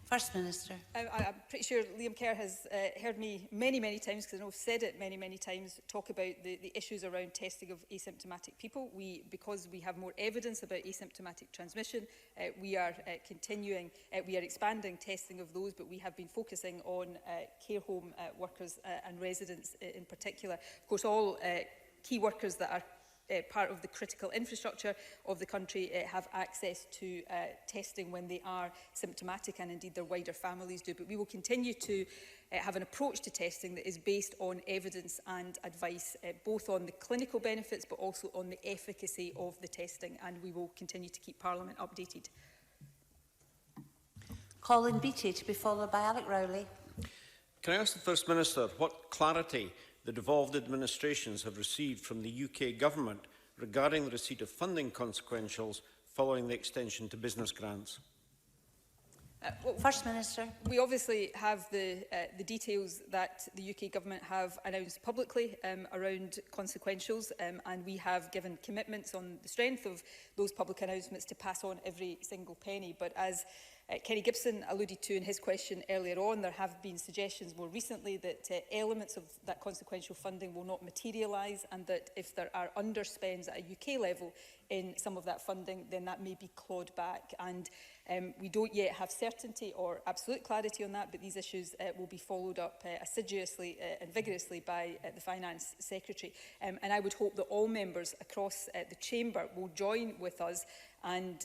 First Minister. I'm pretty sure Liam Kerr has heard me many times, because I know I've said it many times, talk about the issues around testing of asymptomatic people. Because we have more evidence about asymptomatic transmission, we are we are expanding testing of those, but we have been focusing on care home workers and residents in particular. Of course, all key workers that are part of the critical infrastructure of the country have access to testing when they are symptomatic, and indeed their wider families do. But we will continue to have an approach to testing that is based on evidence and advice, both on the clinical benefits but also on the efficacy of the testing, and we will continue to keep Parliament updated. Colin Beattie, to be followed by Alec Rowley. Can I ask the First Minister what clarity the devolved administrations have received from the UK Government regarding the receipt of funding consequentials following the extension to business grants? Well, First Minister. We obviously have the details that the UK Government have announced publicly around consequentials, and we have given commitments on the strength of those public announcements to pass on every single penny. But as Kenny Gibson alluded to in his question earlier on, there have been suggestions more recently that elements of that consequential funding will not materialise, and that if there are underspends at a UK level in some of that funding, then that may be clawed back. And we don't yet have certainty or absolute clarity on that, but these issues will be followed up assiduously and vigorously by the Finance Secretary. And I would hope that all members across the Chamber will join with us and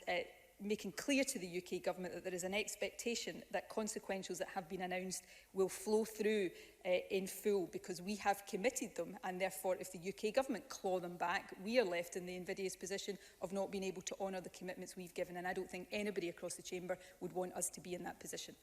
making clear to the UK Government that there is an expectation that consequentials that have been announced will flow through in full, because we have committed them, and therefore if the UK Government claw them back, we are left in the invidious position of not being able to honour the commitments we've given, and I don't think anybody across the Chamber would want us to be in that position.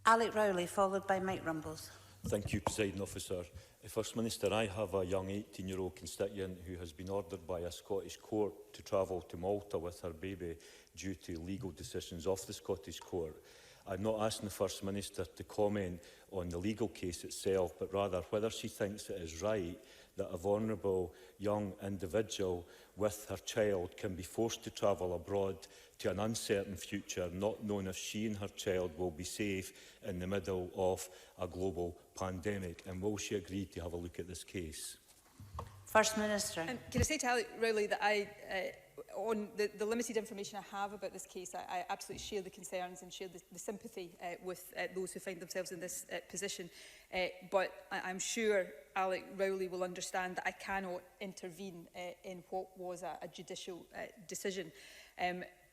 Alec Rowley, followed by Mike Rumbles. Thank you, Presiding Officer. First Minister, I have a young 18-year-old constituent who has been ordered by a Scottish court to travel to Malta with her baby due to legal decisions of the Scottish court. I'm not asking the First Minister to comment on the legal case itself, but rather whether she thinks it is right that a vulnerable young individual with her child can be forced to travel abroad to an uncertain future, not knowing if she and her child will be safe in the middle of a global pandemic, and will she agree to have a look at this case? First Minister. Can I say to Alec Rowley that on the limited information I have about this case, I absolutely share the concerns and share the sympathy with those who find themselves in this position. But I'm sure Alec Rowley will understand that I cannot intervene in what was a judicial decision.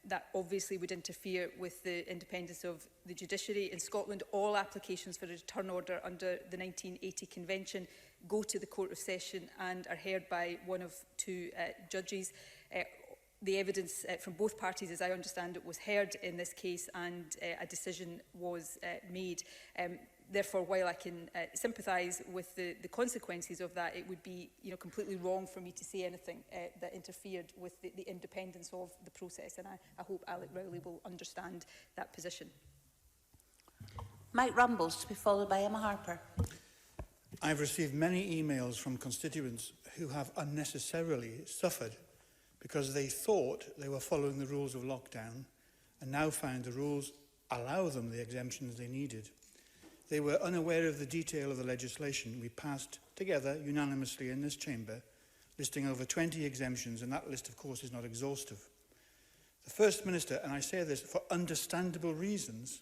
That obviously would interfere with the independence of the judiciary. In Scotland, all applications for a return order under the 1980 Convention go to the Court of Session and are heard by one of two judges. The evidence from both parties, as I understand it, was heard in this case, and a decision was made. Therefore, while I can sympathise with the consequences of that, it would be completely wrong for me to say anything that interfered with the independence of the process, and I hope Alec Rowley will understand that position. Mike Rumbles, to be followed by Emma Harper. I've received many emails from constituents who have unnecessarily suffered because they thought they were following the rules of lockdown and now find the rules allow them the exemptions they needed. They were unaware of the detail of the legislation we passed together unanimously in this chamber, listing over 20 exemptions, and that list, of course, is not exhaustive. The First Minister, and I say this for understandable reasons,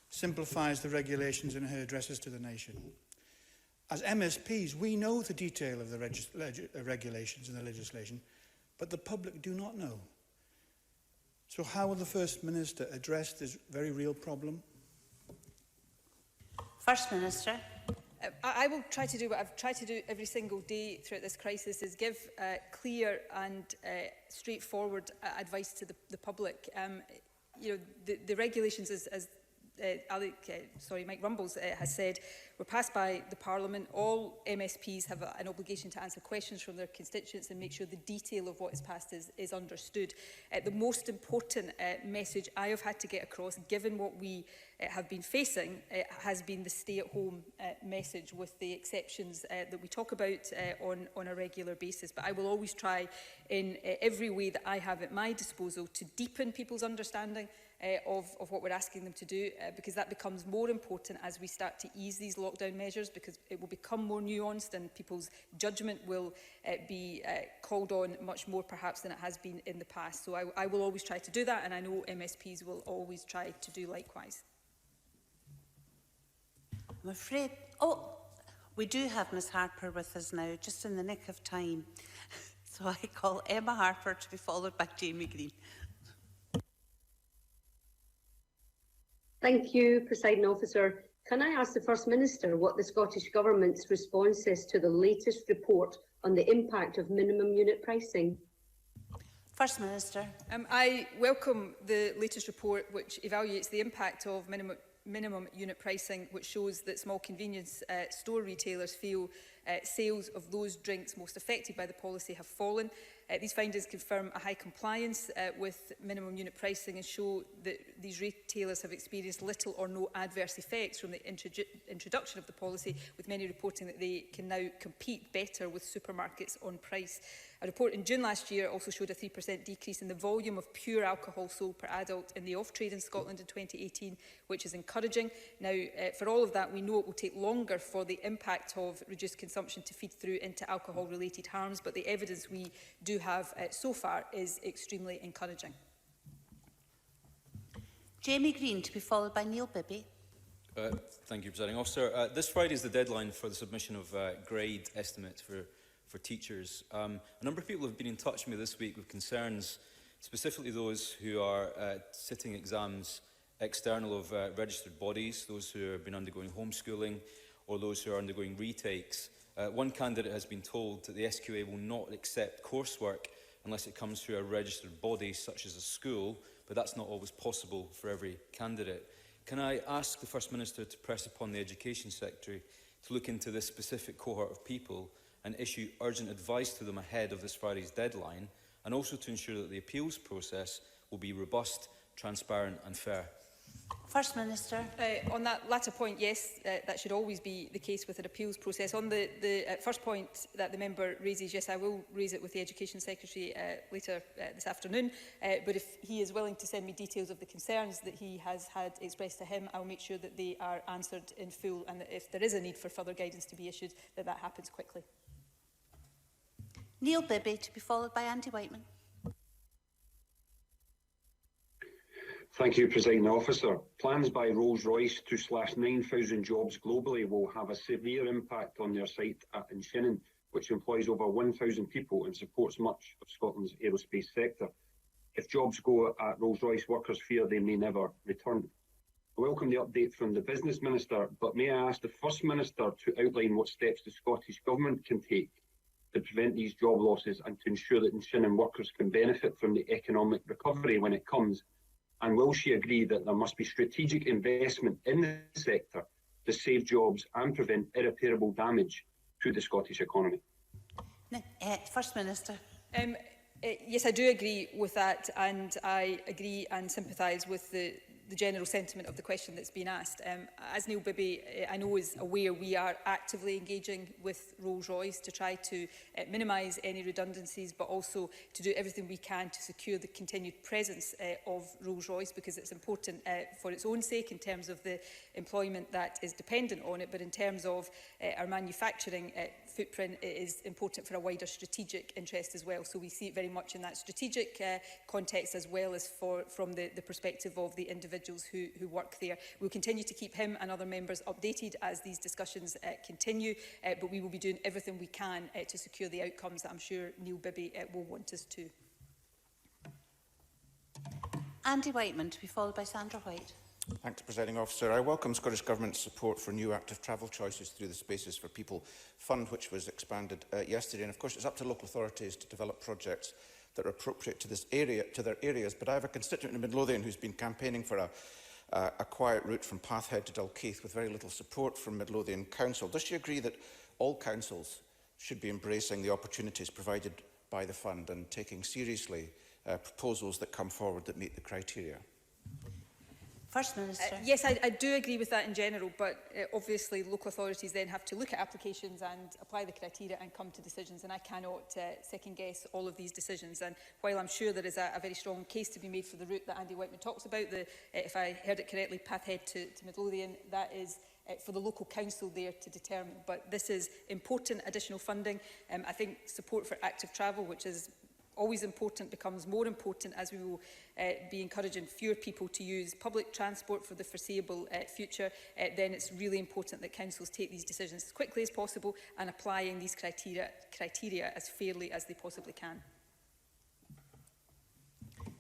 simplifies the regulations in her addresses to the nation. As MSPs, we know the detail of the regulations and the legislation, but the public do not know. So how will the First Minister address this very real problem? First Minister. I will try to do what I've tried to do every single day throughout this crisis, is give clear and straightforward advice to the public. The regulations, as Mike Rumbles has said, were passed by the Parliament. All MSPs have an obligation to answer questions from their constituents and make sure the detail of what is passed is understood. The most important message I have had to get across, given what we have been facing, has been the stay-at-home message, with the exceptions that we talk about on a regular basis. But I will always try in every way that I have at my disposal to deepen people's understanding of what we're asking them to do, because that becomes more important as we start to ease these lockdown measures, because it will become more nuanced and people's judgment will be called on much more perhaps than it has been in the past. So I will always try to do that, and I know MSPs will always try to do likewise. I'm afraid... we do have Ms Harper with us now, just in the nick of time. So I call Emma Harper to be followed by Jamie Green. Thank you, Presiding Officer. Can I ask the First Minister what the Scottish Government's response is to the latest report on the impact of minimum unit pricing? First Minister. I welcome the latest report, which evaluates the impact of minimum unit pricing, which shows that small convenience store retailers feel sales of those drinks most affected by the policy have fallen. These findings confirm a high compliance with minimum unit pricing and show that these retailers have experienced little or no adverse effects from the introduction of the policy, with many reporting that they can now compete better with supermarkets on price. A report in June last year also showed a 3% decrease in the volume of pure alcohol sold per adult in the off-trade in Scotland in 2018, which is encouraging. Now, for all of that, we know it will take longer for the impact of reduced consumption to feed through into alcohol-related harms, but the evidence we do have so far is extremely encouraging. Jamie Green, to be followed by Neil Bibby. Thank you, Presiding Officer. This Friday is the deadline for the submission of grade estimates for teachers. A number of people have been in touch with me this week with concerns, specifically those who are sitting exams external of registered bodies, those who have been undergoing homeschooling, or those who are undergoing retakes. One candidate has been told that the SQA will not accept coursework unless it comes through a registered body such as a school, but that's not always possible for every candidate. Can I ask the First Minister to press upon the Education Secretary to look into this specific cohort of people and issue urgent advice to them ahead of this Friday's deadline, and also to ensure that the appeals process will be robust, transparent and fair? First Minister. On that latter point, yes, that should always be the case with an appeals process. On the first point that the member raises, yes, I will raise it with the Education Secretary later this afternoon. But if he is willing to send me details of the concerns that he has had expressed to him, I will make sure that they are answered in full, and that if there is a need for further guidance to be issued, that happens quickly. Neil Bibby, to be followed by Andy Whiteman. Thank you, Presiding Officer. Plans by Rolls-Royce to slash 9,000 jobs globally will have a severe impact on their site at Shinnon, which employs over 1,000 people and supports much of Scotland's aerospace sector. If jobs go at Rolls-Royce, workers fear they may never return. I welcome the update from the Business Minister, but may I ask the First Minister to outline what steps the Scottish Government can take to prevent these job losses and to ensure that Shinnon workers can benefit from the economic recovery when it comes? And will she agree that there must be strategic investment in the sector to save jobs and prevent irreparable damage to the Scottish economy? First Minister. Yes, I do agree with that, and I agree and sympathise with the general sentiment of the question that's been asked. As Neil Bibby, I know, is aware, we are actively engaging with Rolls-Royce to try to minimise any redundancies, but also to do everything we can to secure the continued presence of Rolls-Royce, because it's important for its own sake in terms of the employment that is dependent on it, but in terms of our manufacturing footprint, it is important for a wider strategic interest as well. So we see it very much in that strategic context, as well as from the perspective of the individuals who work there. We'll continue to keep him and other members updated as these discussions continue, but we will be doing everything we can to secure the outcomes that I'm sure Neil Bibby will want us to. Andy Whiteman, to be followed by Sandra White. Thanks, Presiding Officer. I welcome Scottish Government's support for new active travel choices through the Spaces for People Fund, which was expanded yesterday. And of course, it's up to local authorities to develop projects that are appropriate to this area, to their areas. But I have a constituent in Midlothian who's been campaigning for a quiet route from Pathhead to Dalkeith with very little support from Midlothian Council. Does she agree that all councils should be embracing the opportunities provided by the fund and taking seriously proposals that come forward that meet the criteria? First Minister. Yes, I do agree with that in general, but obviously local authorities then have to look at applications and apply the criteria and come to decisions, and I cannot second guess all of these decisions. And while I'm sure there is a very strong case to be made for the route that Andy Whiteman talks about, if I heard it correctly, Pathhead to Midlothian, that is for the local council there to determine. But this is important additional funding. I think support for active travel, which is always important, becomes more important as we will be encouraging fewer people to use public transport for the foreseeable future. Then it's really important that councils take these decisions as quickly as possible and applying these criteria as fairly as they possibly can.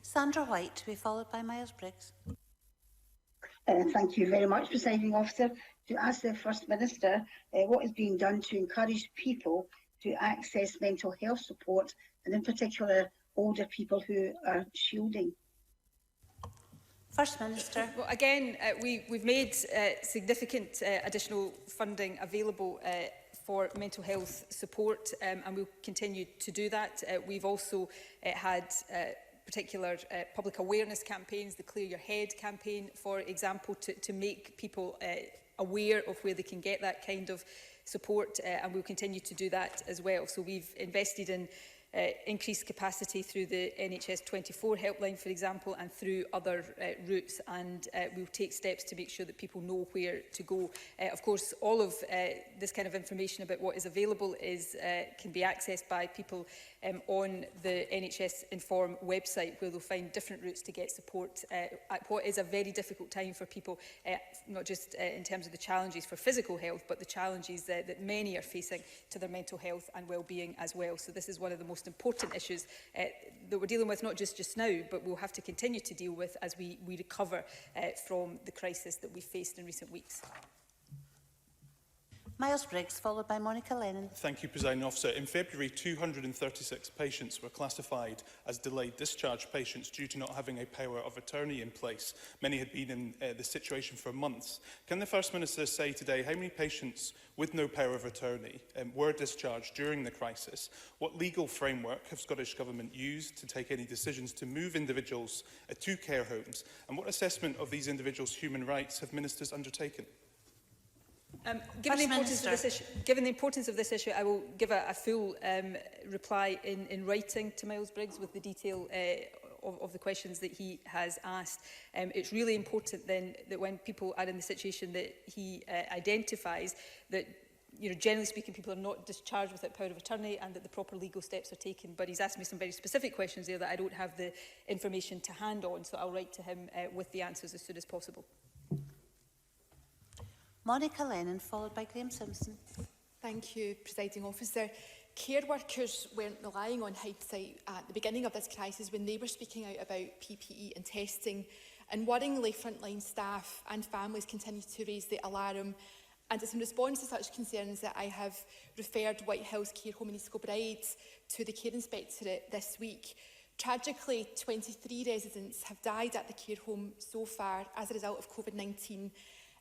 Sandra White, to be followed by Miles Briggs. Thank you very much, Presiding Officer. To ask the First Minister what is being done to encourage people to access mental health support, and in particular older people who are shielding. First Minister. Well, again, we've made significant additional funding available for mental health support, and we'll continue to do that. We've also had particular public awareness campaigns, the Clear Your Head campaign, for example, to make people aware of where they can get that kind of support, and we'll continue to do that as well. So we've invested in increased capacity through the NHS 24 helpline, for example, and through other routes, and we'll take steps to make sure that people know where to go. Of course, all of this kind of information about what is available can be accessed by people on the NHS Inform website, where they'll find different routes to get support at what is a very difficult time for people, not just in terms of the challenges for physical health, but the challenges that many are facing to their mental health and well-being as well. So this is one of the most important issues that we're dealing with, not just now, but we'll have to continue to deal with as we recover from the crisis that we've faced in recent weeks. Miles Briggs, followed by Monica Lennon. Thank you, Presiding Officer. In February, 236 patients were classified as delayed discharge patients due to not having a power of attorney in place. Many had been in this situation for months. Can the First Minister say today how many patients with no power of attorney were discharged during the crisis? What legal framework have Scottish Government used to take any decisions to move individuals to care homes? And what assessment of these individuals' human rights have ministers undertaken? Given the importance of this issue, I will give a full reply in writing to Miles Briggs with the detail of the questions that he has asked. It's really important then that when people are in the situation that he identifies, that generally speaking, people are not discharged without power of attorney and that the proper legal steps are taken. But he's asked me some very specific questions there that I don't have the information to hand on, so I'll write to him with the answers as soon as possible. Monica Lennon, followed by Graham Simpson. Thank you, Presiding Officer. Care workers weren't relying on hindsight at the beginning of this crisis when they were speaking out about PPE and testing. And worryingly, frontline staff and families continue to raise the alarm. And it's in response to such concerns that I have referred White House Care Home in East Kilbride to the Care Inspectorate this week. Tragically, 23 residents have died at the care home so far as a result of COVID-19.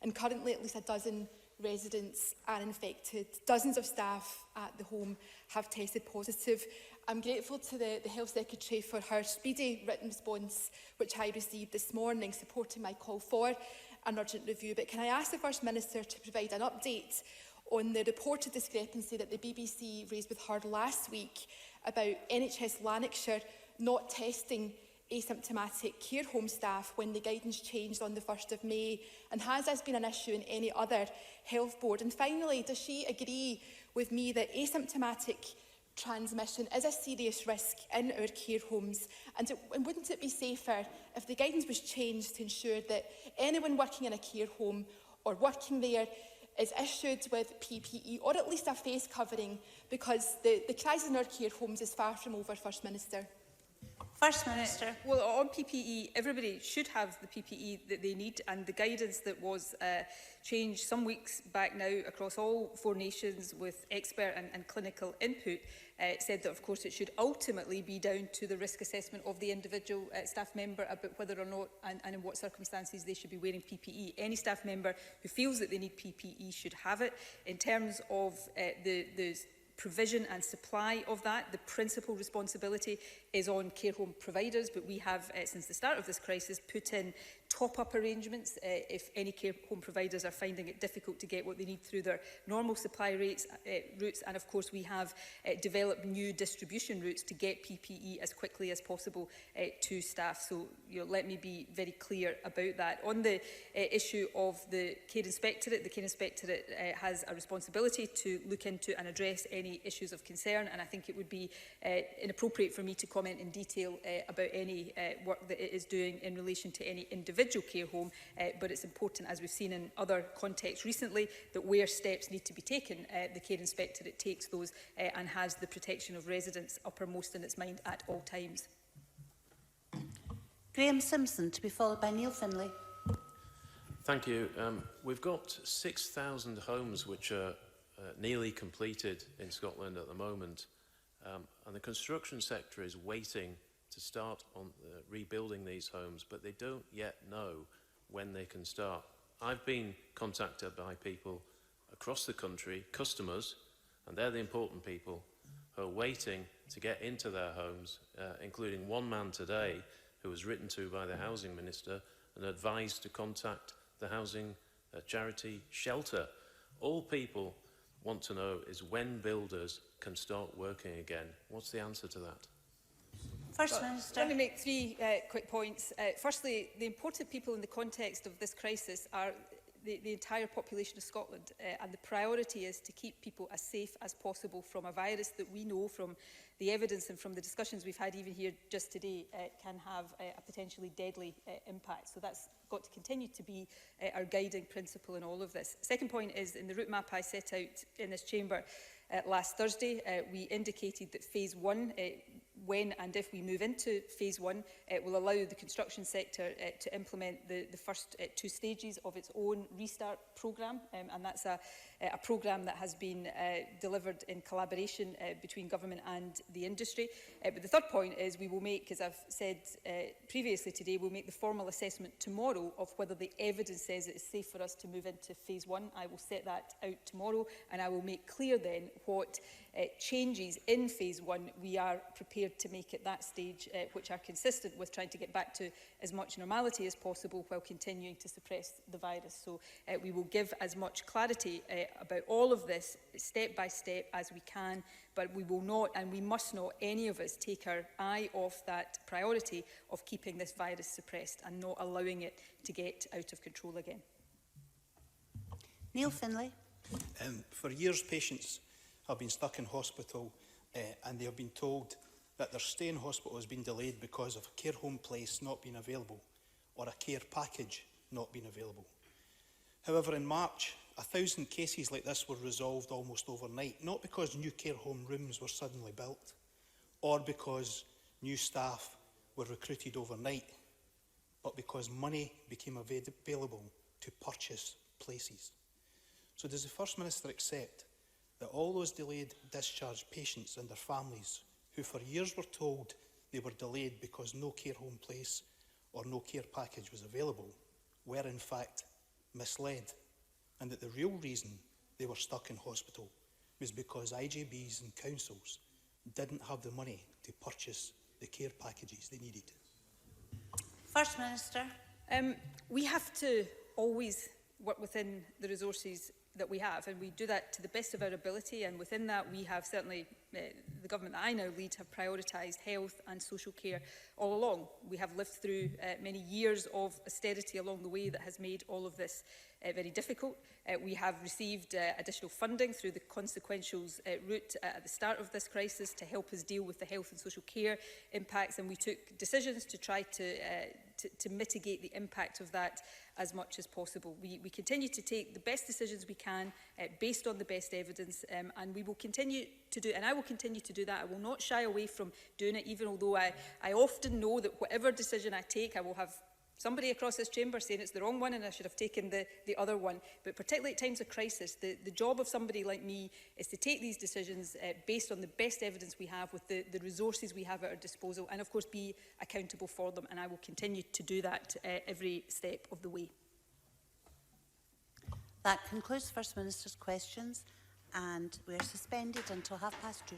And currently at least a dozen residents are infected. Dozens of staff at the home have tested positive. I'm grateful to the Health Secretary for her speedy written response, which I received this morning, supporting my call for an urgent review. But can I ask the First Minister to provide an update on the reported discrepancy that the BBC raised with her last week about NHS Lanarkshire not testing asymptomatic care home staff when the guidance changed on the 1st of May? And has this been an issue in any other health board? And finally, does she agree with me that asymptomatic transmission is a serious risk in our care homes? And wouldn't it be safer if the guidance was changed to ensure that anyone working in a care home or working there is issued with PPE or at least a face covering, because the crisis in our care homes is far from over, First Minister? First Minister. Well, on PPE, everybody should have the PPE that they need, and the guidance that was changed some weeks back now across all 4 nations with expert and clinical input said that, of course, it should ultimately be down to the risk assessment of the individual staff member about whether or not and in what circumstances they should be wearing PPE. Any staff member who feels that they need PPE should have it. In terms of the provision and supply of that, the principal responsibility is on care home providers, but we have, since the start of this crisis, put in top-up arrangements if any care home providers are finding it difficult to get what they need through their normal supply routes, and of course we have developed new distribution routes to get PPE as quickly as possible to staff. So let me be very clear about that. On the issue of the Care Inspectorate, the Care Inspectorate has a responsibility to look into and address any issues of concern, and I think it would be inappropriate for me to comment in detail about any work that it is doing in relation to any individual care home, but it's important, as we've seen in other contexts recently, that where steps need to be taken, the Care Inspectorate takes those and has the protection of residents uppermost in its mind at all times. Graham Simpson, to be followed by Neil Finlay. Thank you. We've got 6,000 homes which are nearly completed in Scotland at the moment, and the construction sector is waiting to start on rebuilding these homes, but they don't yet know when they can start. I've been contacted by people across the country, customers, and they're the important people, who are waiting to get into their homes, including one man today who was written to by the Housing Minister and advised to contact the housing charity Shelter. All people want to know is when builders can start working again. What's the answer to that? First Minister. Let me make 3 quick points. Firstly, the important people in the context of this crisis are the entire population of Scotland, and the priority is to keep people as safe as possible from a virus that we know from the evidence and from the discussions we've had even here just today can have a potentially deadly impact. So that's got to continue to be our guiding principle in all of this. Second point is, in the route map I set out in this chamber last Thursday, we indicated that phase 1, when and if we move into phase 1, it will allow the construction sector to implement the first 2 stages of its own restart programme, and that's a programme that has been delivered in collaboration between government and the industry. But the third point is we will make, as I've said previously today, we'll make the formal assessment tomorrow of whether the evidence says it is safe for us to move into phase 1. I will set that out tomorrow, and I will make clear then what changes in phase 1 we are prepared to make at that stage, which are consistent with trying to get back to as much normality as possible while continuing to suppress the virus. So we will give as much clarity about all of this step by step as we can, but we will not, and we must not, any of us, take our eye off that priority of keeping this virus suppressed and not allowing it to get out of control again. Neil Finlay. For years, patients have been stuck in hospital and they have been told that their stay in hospital has been delayed because of a care home place not being available or a care package not being available. However, in March, 1,000 cases like this were resolved almost overnight, not because new care home rooms were suddenly built or because new staff were recruited overnight, but because money became available to purchase places. So does the First Minister accept that all those delayed discharged patients and their families, who for years were told they were delayed because no care home place or no care package was available, were in fact misled, and that the real reason they were stuck in hospital was because IJBs and councils didn't have the money to purchase the care packages they needed? First Minister. We have to always work within the resources that we have, and we do that to the best of our ability, and within that we have certainly, the government that I now lead, have prioritised health and social care all along. We have lived through many years of austerity along the way that has made all of this very difficult. We have received additional funding through the consequentials route at the start of this crisis to help us deal with the health and social care impacts, and we took decisions to try to mitigate the impact of that as much as possible. We continue to take the best decisions we can, based on the best evidence, and we will continue to do, and I will continue to do that. I will not shy away from doing it, even although I often know that whatever decision I take, I will have somebody across this chamber saying it's the wrong one and I should have taken the other one. But particularly at times of crisis, the job of somebody like me is to take these decisions based on the best evidence we have, with the resources we have at our disposal, and of course be accountable for them. And I will continue to do that every step of the way. That concludes the First Minister's questions, and we are suspended until 2:30.